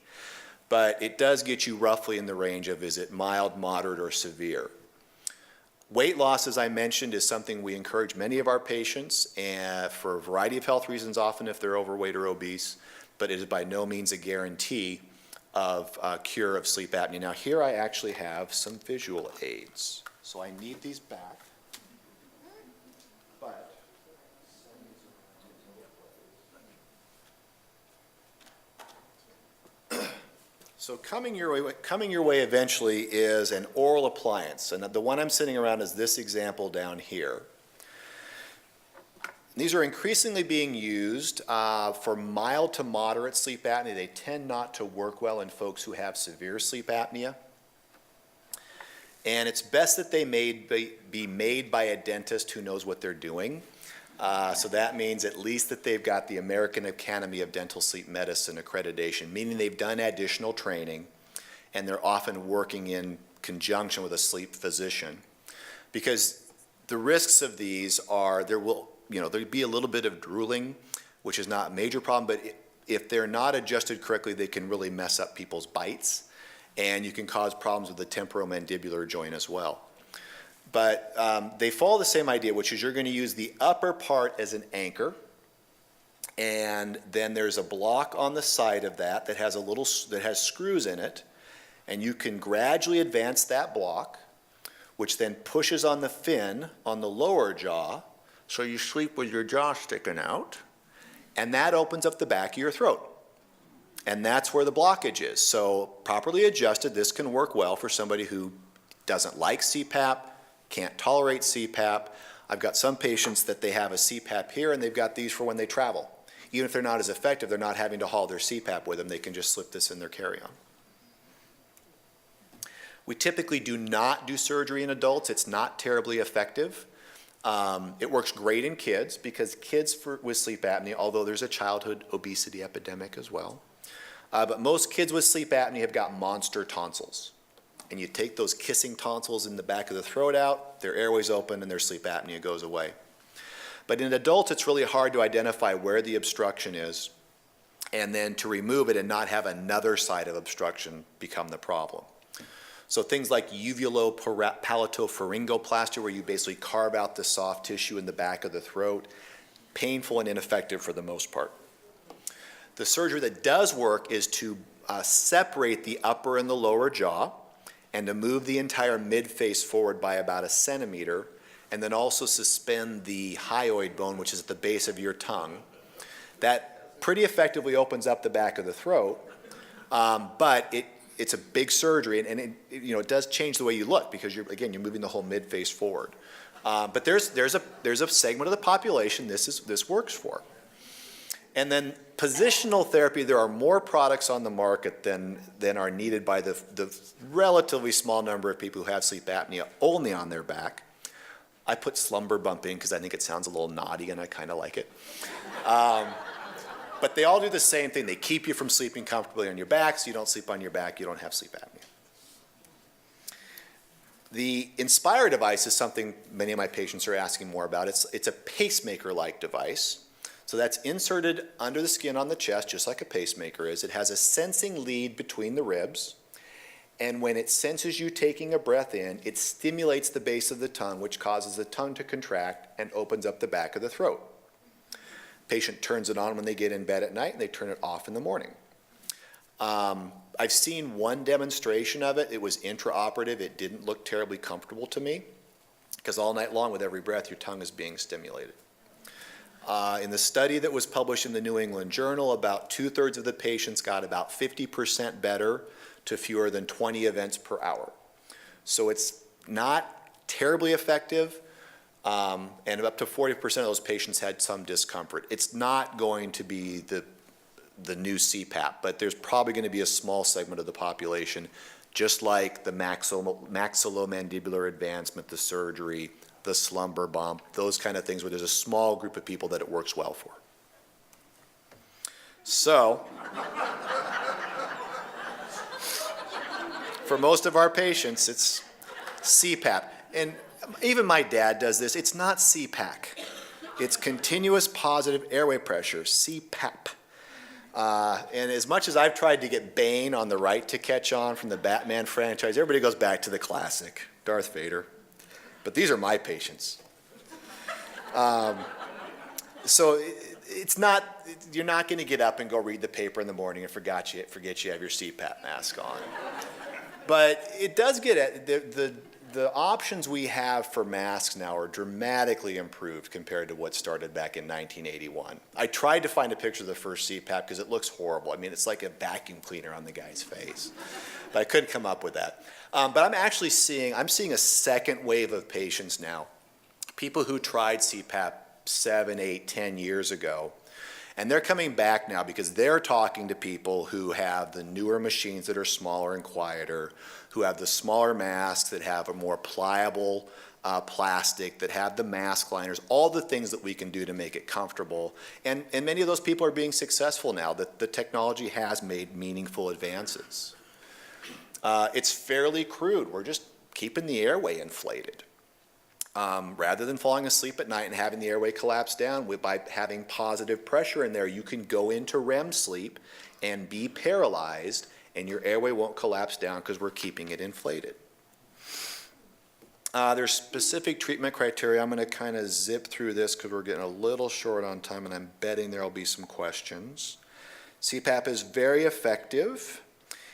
But it does get you roughly in the range of is it mild, moderate, or severe. Weight loss, as I mentioned, is something we encourage many of our patients and for a variety of health reasons, often if they're overweight or obese, but it is by no means a guarantee of cure of sleep apnea. Now here I actually have some visual aids. So I need these back. But so coming your way eventually is an oral appliance. And the one I'm sitting around is this example down here. These are increasingly being used for mild to moderate sleep apnea. They tend not to work well in folks who have severe sleep apnea. And it's best that they be made by a dentist who knows what they're doing. So that means at least that they've got the American Academy of Dental Sleep Medicine accreditation, meaning they've done additional training and they're often working in conjunction with a sleep physician. Because the risks of these are there'll be a little bit of drooling, which is not a major problem, but if they're not adjusted correctly, they can really mess up people's bites, and you can cause problems with the temporomandibular joint as well. But they follow the same idea, which is you're going to use the upper part as an anchor, and then there's a block on the side of that that has screws in it, and you can gradually advance that block, which then pushes on the fin on the lower jaw, so you sleep with your jaw sticking out, and that opens up the back of your throat. And that's where the blockage is. So properly adjusted, this can work well for somebody who doesn't like CPAP, can't tolerate CPAP. I've got some patients that they have a CPAP here and they've got these for when they travel. Even if they're not as effective, they're not having to haul their CPAP with them, they can just slip this in their carry-on. We typically do not do surgery in adults. It's not terribly effective. It works great in kids because kids with sleep apnea, although there's a childhood obesity epidemic as well, but most kids with sleep apnea have got monster tonsils. And you take those kissing tonsils in the back of the throat out, their airways open, and their sleep apnea goes away. But in adults, it's really hard to identify where the obstruction is and then to remove it and not have another side of obstruction become the problem. So things like uvulopalatopharyngoplasty, where you basically carve out the soft tissue in the back of the throat, painful and ineffective for the most part. The surgery that does work is to separate the upper and the lower jaw and to move the entire mid-face forward by about 1 centimeter, and then also suspend the hyoid bone, which is at the base of your tongue. That pretty effectively opens up the back of the throat, but it's a big surgery, and it does change the way you look because you're moving the whole mid-face forward. But there's a segment of the population this works for. And then positional therapy, there are more products on the market than are needed by the relatively small number of people who have sleep apnea only on their back. I put slumber bump in because I think it sounds a little naughty and I kind of like it. But they all do the same thing. They keep you from sleeping comfortably on your back, so you don't sleep on your back, you don't have sleep apnea. The Inspire device is something many of my patients are asking more about. It's a pacemaker-like device. So that's inserted under the skin on the chest, just like a pacemaker is. It has a sensing lead between the ribs, and when it senses you taking a breath in, it stimulates the base of the tongue, which causes the tongue to contract and opens up the back of the throat. Patient turns it on when they get in bed at night, and they turn it off in the morning. I've seen one demonstration of it. It was intraoperative. It didn't look terribly comfortable to me, because all night long with every breath, your tongue is being stimulated. In the study that was published in the New England Journal, about 2/3 of the patients got about 50% better to fewer than 20 events per hour. So it's not terribly effective, and up to 40% of those patients had some discomfort. It's not going to be the new CPAP, but there's probably going to be a small segment of the population, just like the maxillomandibular advancement, the surgery, the slumber bump, those kind of things where there's a small group of people that it works well for. So, for most of our patients, it's CPAP. And even my dad does this. It's not CPAC. It's continuous positive airway pressure, CPAP. And as much as I've tried to get Bane on the right to catch on from the Batman franchise, everybody goes back to the classic, Darth Vader. But these are my patients. So it's not, you're not going to get up and go read the paper in the morning and forget you have your CPAP mask on. But it does get at the options we have for masks now are dramatically improved compared to what started back in 1981. I tried to find a picture of the first CPAP because it looks horrible. I mean, it's like a vacuum cleaner on the guy's face. But I couldn't come up with that. But I'm seeing a second wave of patients now, people who tried CPAP 7, 8, 10 years ago, and they're coming back now because they're talking to people who have the newer machines that are smaller and quieter, who have the smaller masks that have a more pliable plastic, that have the mask liners, all the things that we can do to make it comfortable. And many of those people are being successful now, that the technology has made meaningful advances. It's fairly crude. We're just keeping the airway inflated. Rather than falling asleep at night and having the airway collapse down, by having positive pressure in there, you can go into REM sleep and be paralyzed, and your airway won't collapse down because we're keeping it inflated. There's specific treatment criteria. I'm going to kind of zip through this because we're getting a little short on time, and I'm betting there will be some questions. CPAP is very effective.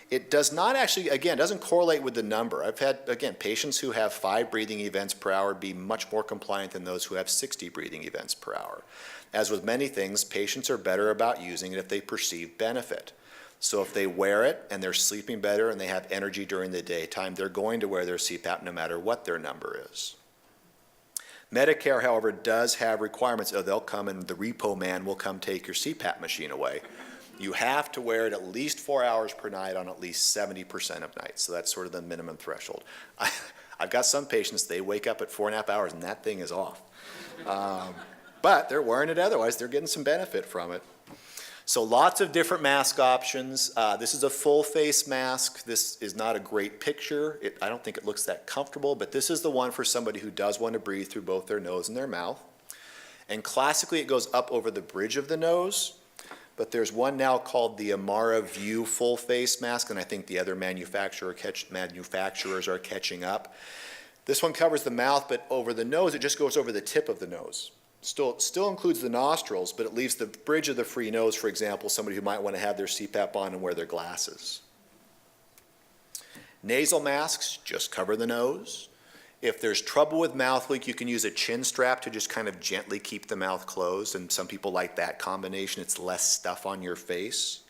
It does not actually, again, doesn't correlate with the number. I've had, again, patients who have 5 breathing events per hour be much more compliant than those who have 60 breathing events per hour. As with many things, patients are better about using it if they perceive benefit. So if they wear it and they're sleeping better and they have energy during the daytime, they're going to wear their CPAP no matter what their number is. Medicare, however, does have requirements. They'll come and the repo man will come take your CPAP machine away. You have to wear it at least 4 hours per night on at least 70% of nights. So that's sort of the minimum threshold. I've got some patients, they wake up at 4.5 hours and that thing is off. But they're wearing it otherwise. They're getting some benefit from it. So lots of different mask options. This is a full face mask. This is not a great picture. I don't think it looks that comfortable, but this is the one for somebody who does want to breathe through both their nose and their mouth. And classically, it goes up over the bridge of the nose, but there's one now called the Amara View full face mask, and I think the other manufacturers are catching up. This one covers the mouth, but over the nose, it just goes over the tip of the nose. Still includes the nostrils, but it leaves the bridge of the free nose, for example, somebody who might want to have their CPAP on and wear their glasses. Nasal masks just cover the nose. If there's trouble with mouth leak, you can use a chin strap to just kind of gently keep the mouth closed, and some people like that combination. It's less stuff on your face.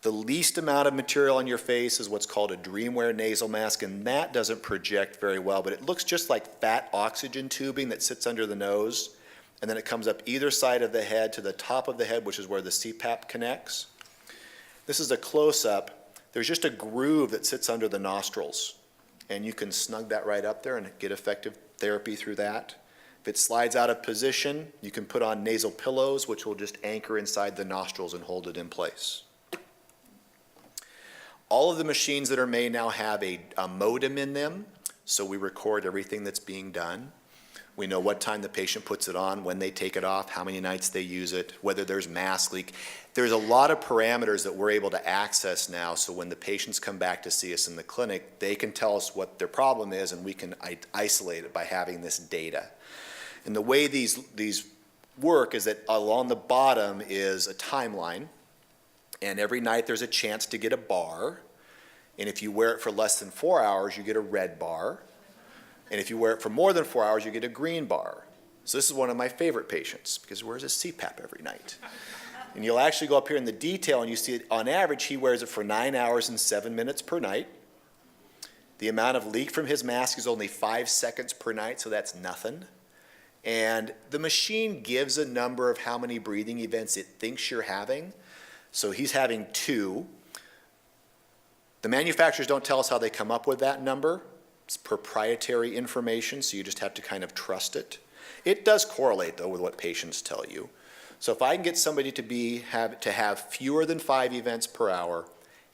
The least amount of material on your face is what's called a DreamWear nasal mask, and that doesn't project very well, but it looks just like fat oxygen tubing that sits under the nose, and then it comes up either side of the head to the top of the head, which is where the CPAP connects. This is a close-up. There's just a groove that sits under the nostrils, and you can snug that right up there and get effective therapy through that. If it slides out of position, you can put on nasal pillows, which will just anchor inside the nostrils and hold it in place. All of the machines that are made now have a modem in them, so we record everything that's being done. We know what time the patient puts it on, when they take it off, how many nights they use it, whether there's mask leak. There's a lot of parameters that we're able to access now, so when the patients come back to see us in the clinic, they can tell us what their problem is, and we can isolate it by having this data. And the way these work is that along the bottom is a timeline, and every night there's a chance to get a bar, and if you wear it for less than 4 hours, you get a red bar, and if you wear it for more than 4 hours, you get a green bar. So this is one of my favorite patients, because he wears his CPAP every night. And you'll actually go up here in the detail, and you see it, on average, he wears it for 9 hours and 7 minutes per night. The amount of leak from his mask is only 5 seconds per night, so that's nothing. And the machine gives a number of how many breathing events it thinks you're having. So he's having 2. The manufacturers don't tell us how they come up with that number. It's proprietary information, so you just have to kind of trust it. It does correlate, though, with what patients tell you. So if I can get somebody to have fewer than 5 events per hour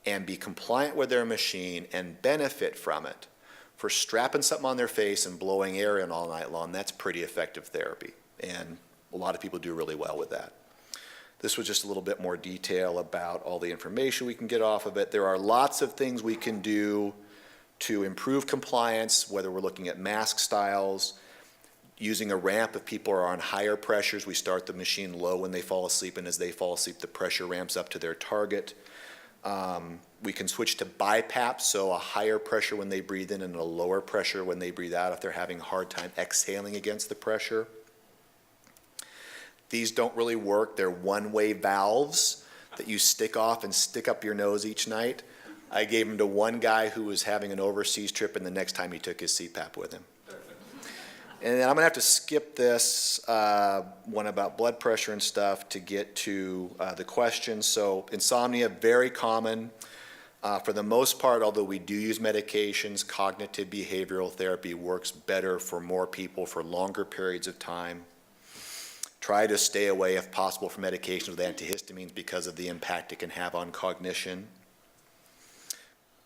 and be compliant with their machine and benefit from it, for strapping something on their face and blowing air in all night long, that's pretty effective therapy. And a lot of people do really well with that. This was just a little bit more detail about all the information we can get off of it. There are lots of things we can do to improve compliance, whether we're looking at mask styles, using a ramp if people are on higher pressures. We start the machine low when they fall asleep, and as they fall asleep, the pressure ramps up to their target. We can switch to BiPAP, so a higher pressure when they breathe in and a lower pressure when they breathe out if they're having a hard time exhaling against the pressure. These don't really work. They're one-way valves that you stick off and stick up your nose each night. I gave them to one guy who was having an overseas trip, and the next time he took his CPAP with him. And then I'm going to have to skip this one about blood pressure and stuff to get to the questions. So insomnia, very common. For the most part, although we do use medications, cognitive behavioral therapy works better for more people for longer periods of time. Try to stay away, if possible, from medications with antihistamines because of the impact it can have on cognition.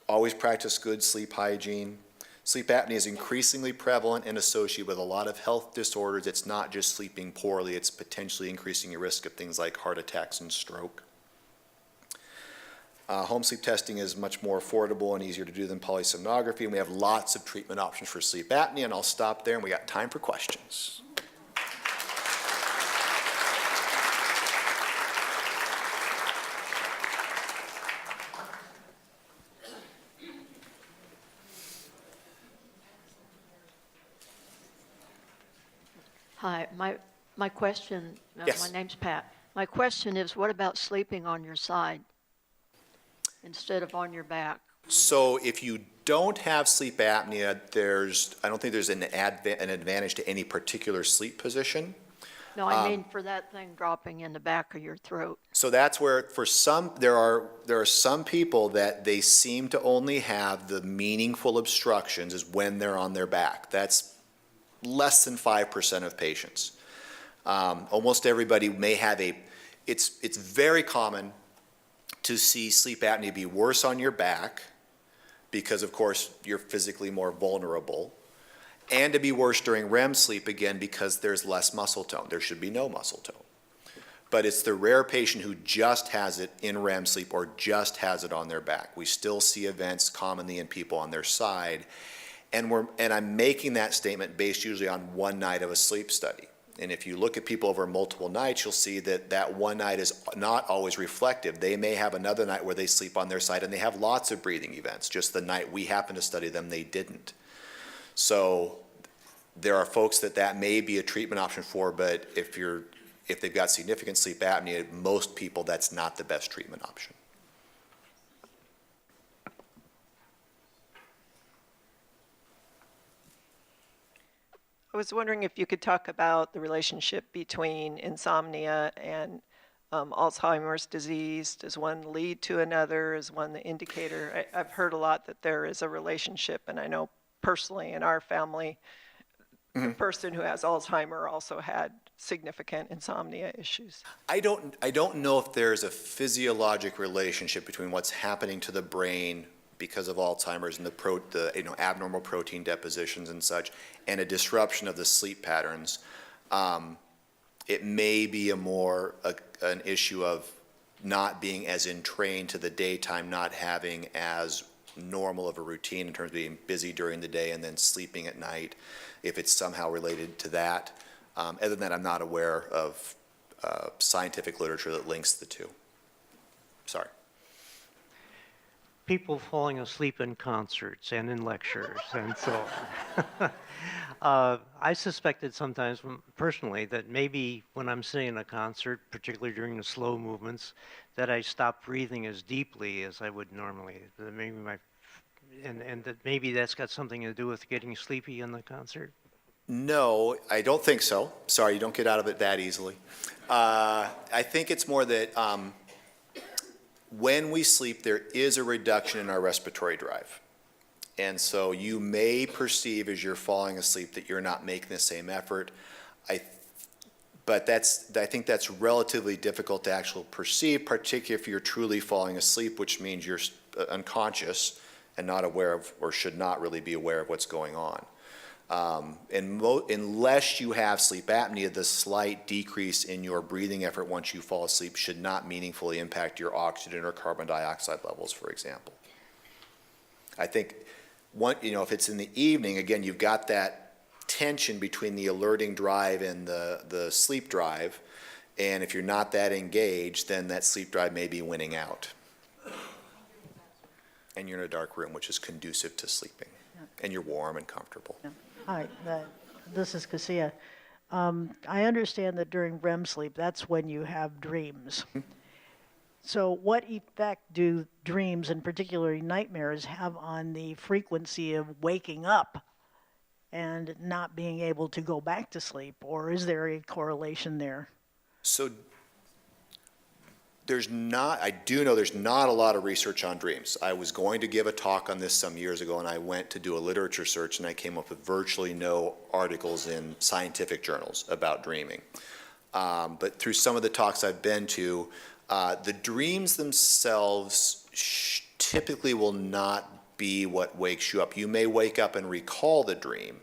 Always practice good sleep hygiene. Sleep apnea is increasingly prevalent and associated with a lot of health disorders. It's not just sleeping poorly, it's potentially increasing your risk of things like heart attacks and stroke. Home sleep testing is much more affordable and easier to do than polysomnography, and we have lots of treatment options for sleep apnea, and I'll stop there, and we got time for questions. Hi, my question, Yes. my name's Pat. My question is, what about sleeping on your side instead of on your back? So if you don't have sleep apnea, I don't think there's an advantage to any particular sleep position. No, I mean for that thing dropping in the back of your throat. So that's where, for some, there are some people that they seem to only have the meaningful obstructions is when they're on their back. That's less than 5% of patients. Almost everybody may have it's very common to see sleep apnea be worse on your back because, of course, you're physically more vulnerable. and to be worse during REM sleep, again, because there's less muscle tone. There should be no muscle tone. But it's the rare patient who just has it in REM sleep or just has it on their back. We still see events commonly in people on their side. And I'm making that statement based usually on one night of a sleep study. And if you look at people over multiple nights, you'll see that that one night is not always reflective. They may have another night where they sleep on their side and they have lots of breathing events. Just the night we happen to study them, they didn't. So there are folks that may be a treatment option for, but if they've got significant sleep apnea, most people, that's not the best treatment option. I was wondering if you could talk about the relationship between insomnia and Alzheimer's disease. Does one lead to another? Is one the indicator? I've heard a lot that there is a relationship, and I know personally in our family, the person who has Alzheimer also had significant insomnia issues. I don't know if there's a physiologic relationship between what's happening to the brain because of Alzheimer's and the abnormal protein depositions and such, and a disruption of the sleep patterns. It may be an issue of not being as entrained to the daytime, not having as normal of a routine in terms of being busy during the day and then sleeping at night, if it's somehow related to that. Other than that, I'm not aware of scientific literature that links the two. Sorry. People falling asleep in concerts and in lectures and so on. I suspected sometimes personally that maybe when I'm sitting in a concert, particularly during the slow movements, that I stop breathing as deeply as I would normally. And that maybe that's got something to do with getting sleepy in the concert. No, I don't think so. Sorry, you don't get out of it that easily. I think it's more that when we sleep, there is a reduction in our respiratory drive. And so you may perceive as you're falling asleep that you're not making the same effort. But I think that's relatively difficult to actually perceive, particularly if you're truly falling asleep, which means you're unconscious and not aware of, or should not really be aware of what's going on. Unless you have sleep apnea, the slight decrease in your breathing effort once you fall asleep should not meaningfully impact your oxygen or carbon dioxide levels, for example. I think, if it's in the evening, again, you've got that tension between the alerting drive and the sleep drive, and if you're not that engaged, then that sleep drive may be winning out. And you're in a dark room, which is conducive to sleeping, and you're warm and comfortable. Yeah. Hi, this is Cassia. I understand that during REM sleep, that's when you have dreams. So what effect do dreams, and particularly nightmares, have on the frequency of waking up and not being able to go back to sleep? Or is there a correlation there? So I do know there's not a lot of research on dreams. I was going to give a talk on this some years ago, and I went to do a literature search, and I came up with virtually no articles in scientific journals about dreaming. But through some of the talks I've been to, the dreams themselves typically will not be what wakes you up. You may wake up and recall the dream.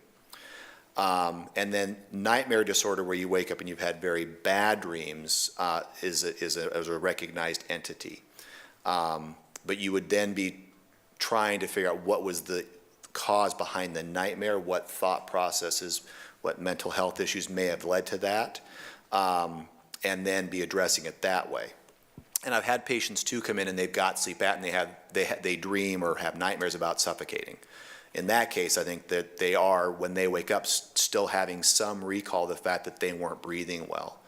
And then nightmare disorder, where you wake up and you've had very bad dreams, is a recognized entity. But you would then be trying to figure out what was the cause behind the nightmare, what thought processes, what mental health issues may have led to that, and then be addressing it that way. And I've had patients too come in and they've got sleep apnea, they dream or have nightmares about suffocating. In that case, I think that they are, when they wake up, still having some recall of the fact that they weren't breathing well.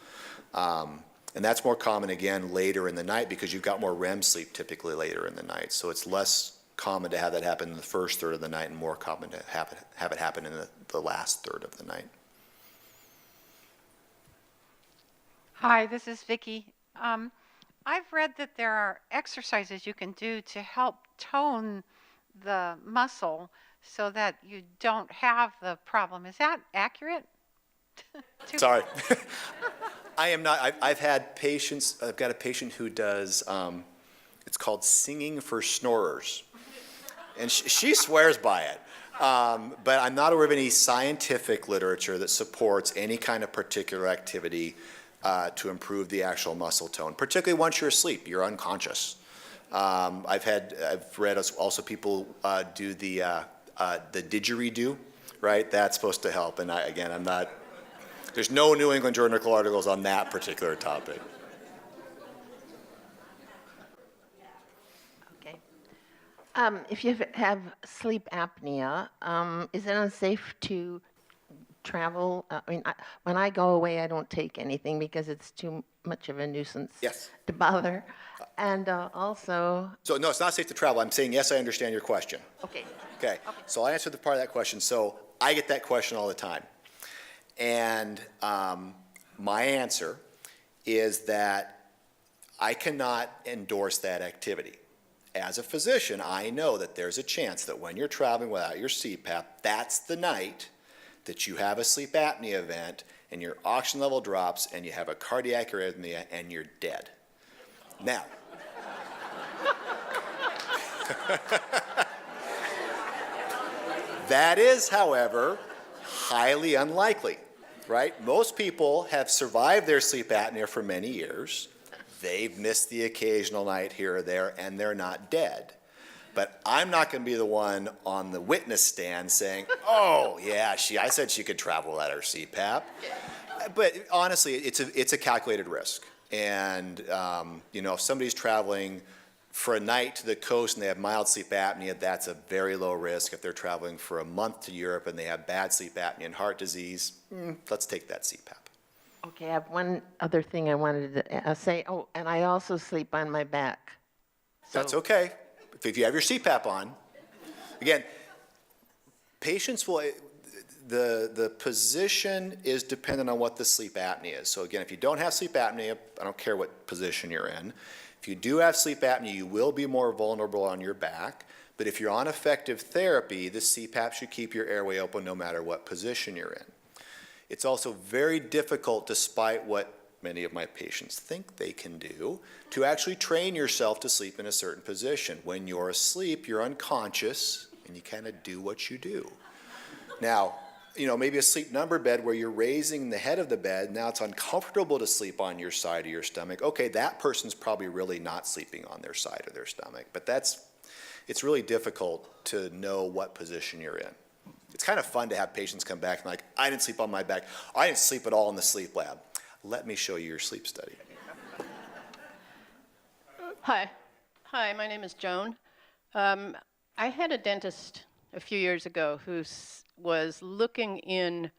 And that's more common, again, later in the night because you've got more REM sleep typically later in the night. So it's less common to have that happen in the first third of the night and more common to have it happen in the last third of the night. Hi, this is Vicki. I've read that there are exercises you can do to help tone the muscle so that you don't have the problem. Is that accurate? Sorry. I am not. I've had patients, I've got a patient who does, it's called singing for snorers. And she swears by it. But I'm not aware of any scientific literature that supports any kind of particular activity to improve the actual muscle tone, particularly once you're asleep, you're unconscious. I've read also people do the didgeridoo, right? That's supposed to help. And I'm not, there's no New England Journal articles on that particular topic. Okay. If you have sleep apnea, is it unsafe to travel? When I go away, I don't take anything because it's too much of a nuisance to bother. And also... So no, it's not safe to travel. I'm saying, yes, I understand your question. Okay. Okay. So I answered the part of that question. So I get that question all the time. And my answer is that I cannot endorse that activity. As a physician, I know that there's a chance that when you're traveling without your CPAP, that's the night that you have a sleep apnea event and your oxygen level drops and you have a cardiac arrhythmia and you're dead. Now, that is, however, highly unlikely, right? Most people have survived their sleep apnea for many years. They've missed the occasional night here or there, and they're not dead. But I'm not going to be the one on the witness stand saying, oh, yeah, I said she could travel without her CPAP. But honestly, it's a calculated risk. And, if somebody's traveling for a night to the coast and they have mild sleep apnea, that's a very low risk. If they're traveling for a month to Europe and they have bad sleep apnea and heart disease, let's take that CPAP. Okay, I have one other thing I wanted to say. Oh, and I also sleep on my back. That's okay. If you have your CPAP on, again, patients will, the position is dependent on what the sleep apnea is. So again, if you don't have sleep apnea, I don't care what position you're in. If you do have sleep apnea, you will be more vulnerable on your back. But if you're on effective therapy, the CPAP should keep your airway open no matter what position you're in. It's also very difficult, despite what many of my patients think they can do, to actually train yourself to sleep in a certain position. When you're asleep, you're unconscious, and you kind of do what you do. Now, maybe a sleep number bed where you're raising the head of the bed, now it's uncomfortable to sleep on your side of your stomach. Okay, that person's probably really not sleeping on their side of their stomach, but it's really difficult to know what position you're in. It's kind of fun to have patients come back and like, I didn't sleep on my back. I didn't sleep at all in the sleep lab. Let me show you your sleep study. Hi, my name is Joan. I had a dentist a few years ago who was looking in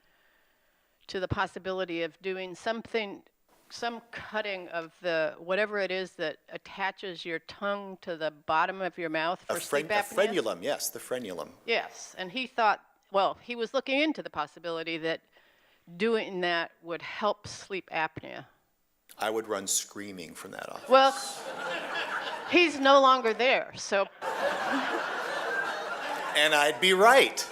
to the possibility of doing some cutting of whatever it is that attaches your tongue to the bottom of your mouth for sleep apnea. A frenulum, yes, the frenulum. Yes, and he was looking into the possibility that doing that would help sleep apnea. I would run screaming from that office. Well, he's no longer there, so. And I'd be right.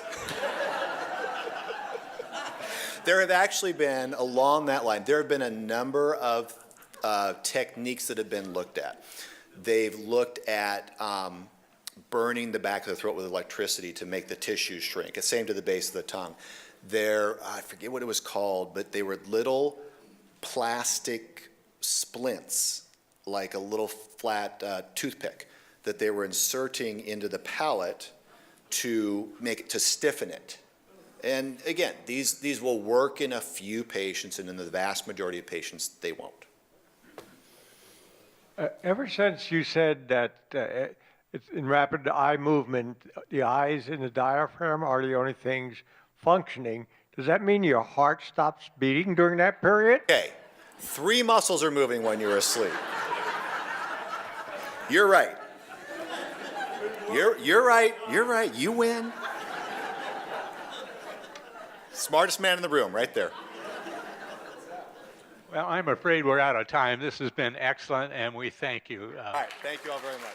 There have actually been, along that line, there have been a number of techniques that have been looked at. They've looked at burning the back of the throat with electricity to make the tissue shrink. It's same to the base of the tongue. I forget what it was called, but they were little plastic splints, like a little flat toothpick, that they were inserting into the palate to stiffen it. And again, these will work in a few patients, and in the vast majority of patients, they won't. Ever since you said that it's in rapid eye movement, the eyes and the diaphragm are the only things functioning, does that mean your heart stops beating during that period? Okay, 3 muscles are moving when you're asleep. You're right. You're right. You win. Smartest man in the room, right there. Well, I'm afraid we're out of time. This has been excellent, and we thank you. All right, thank you all very much.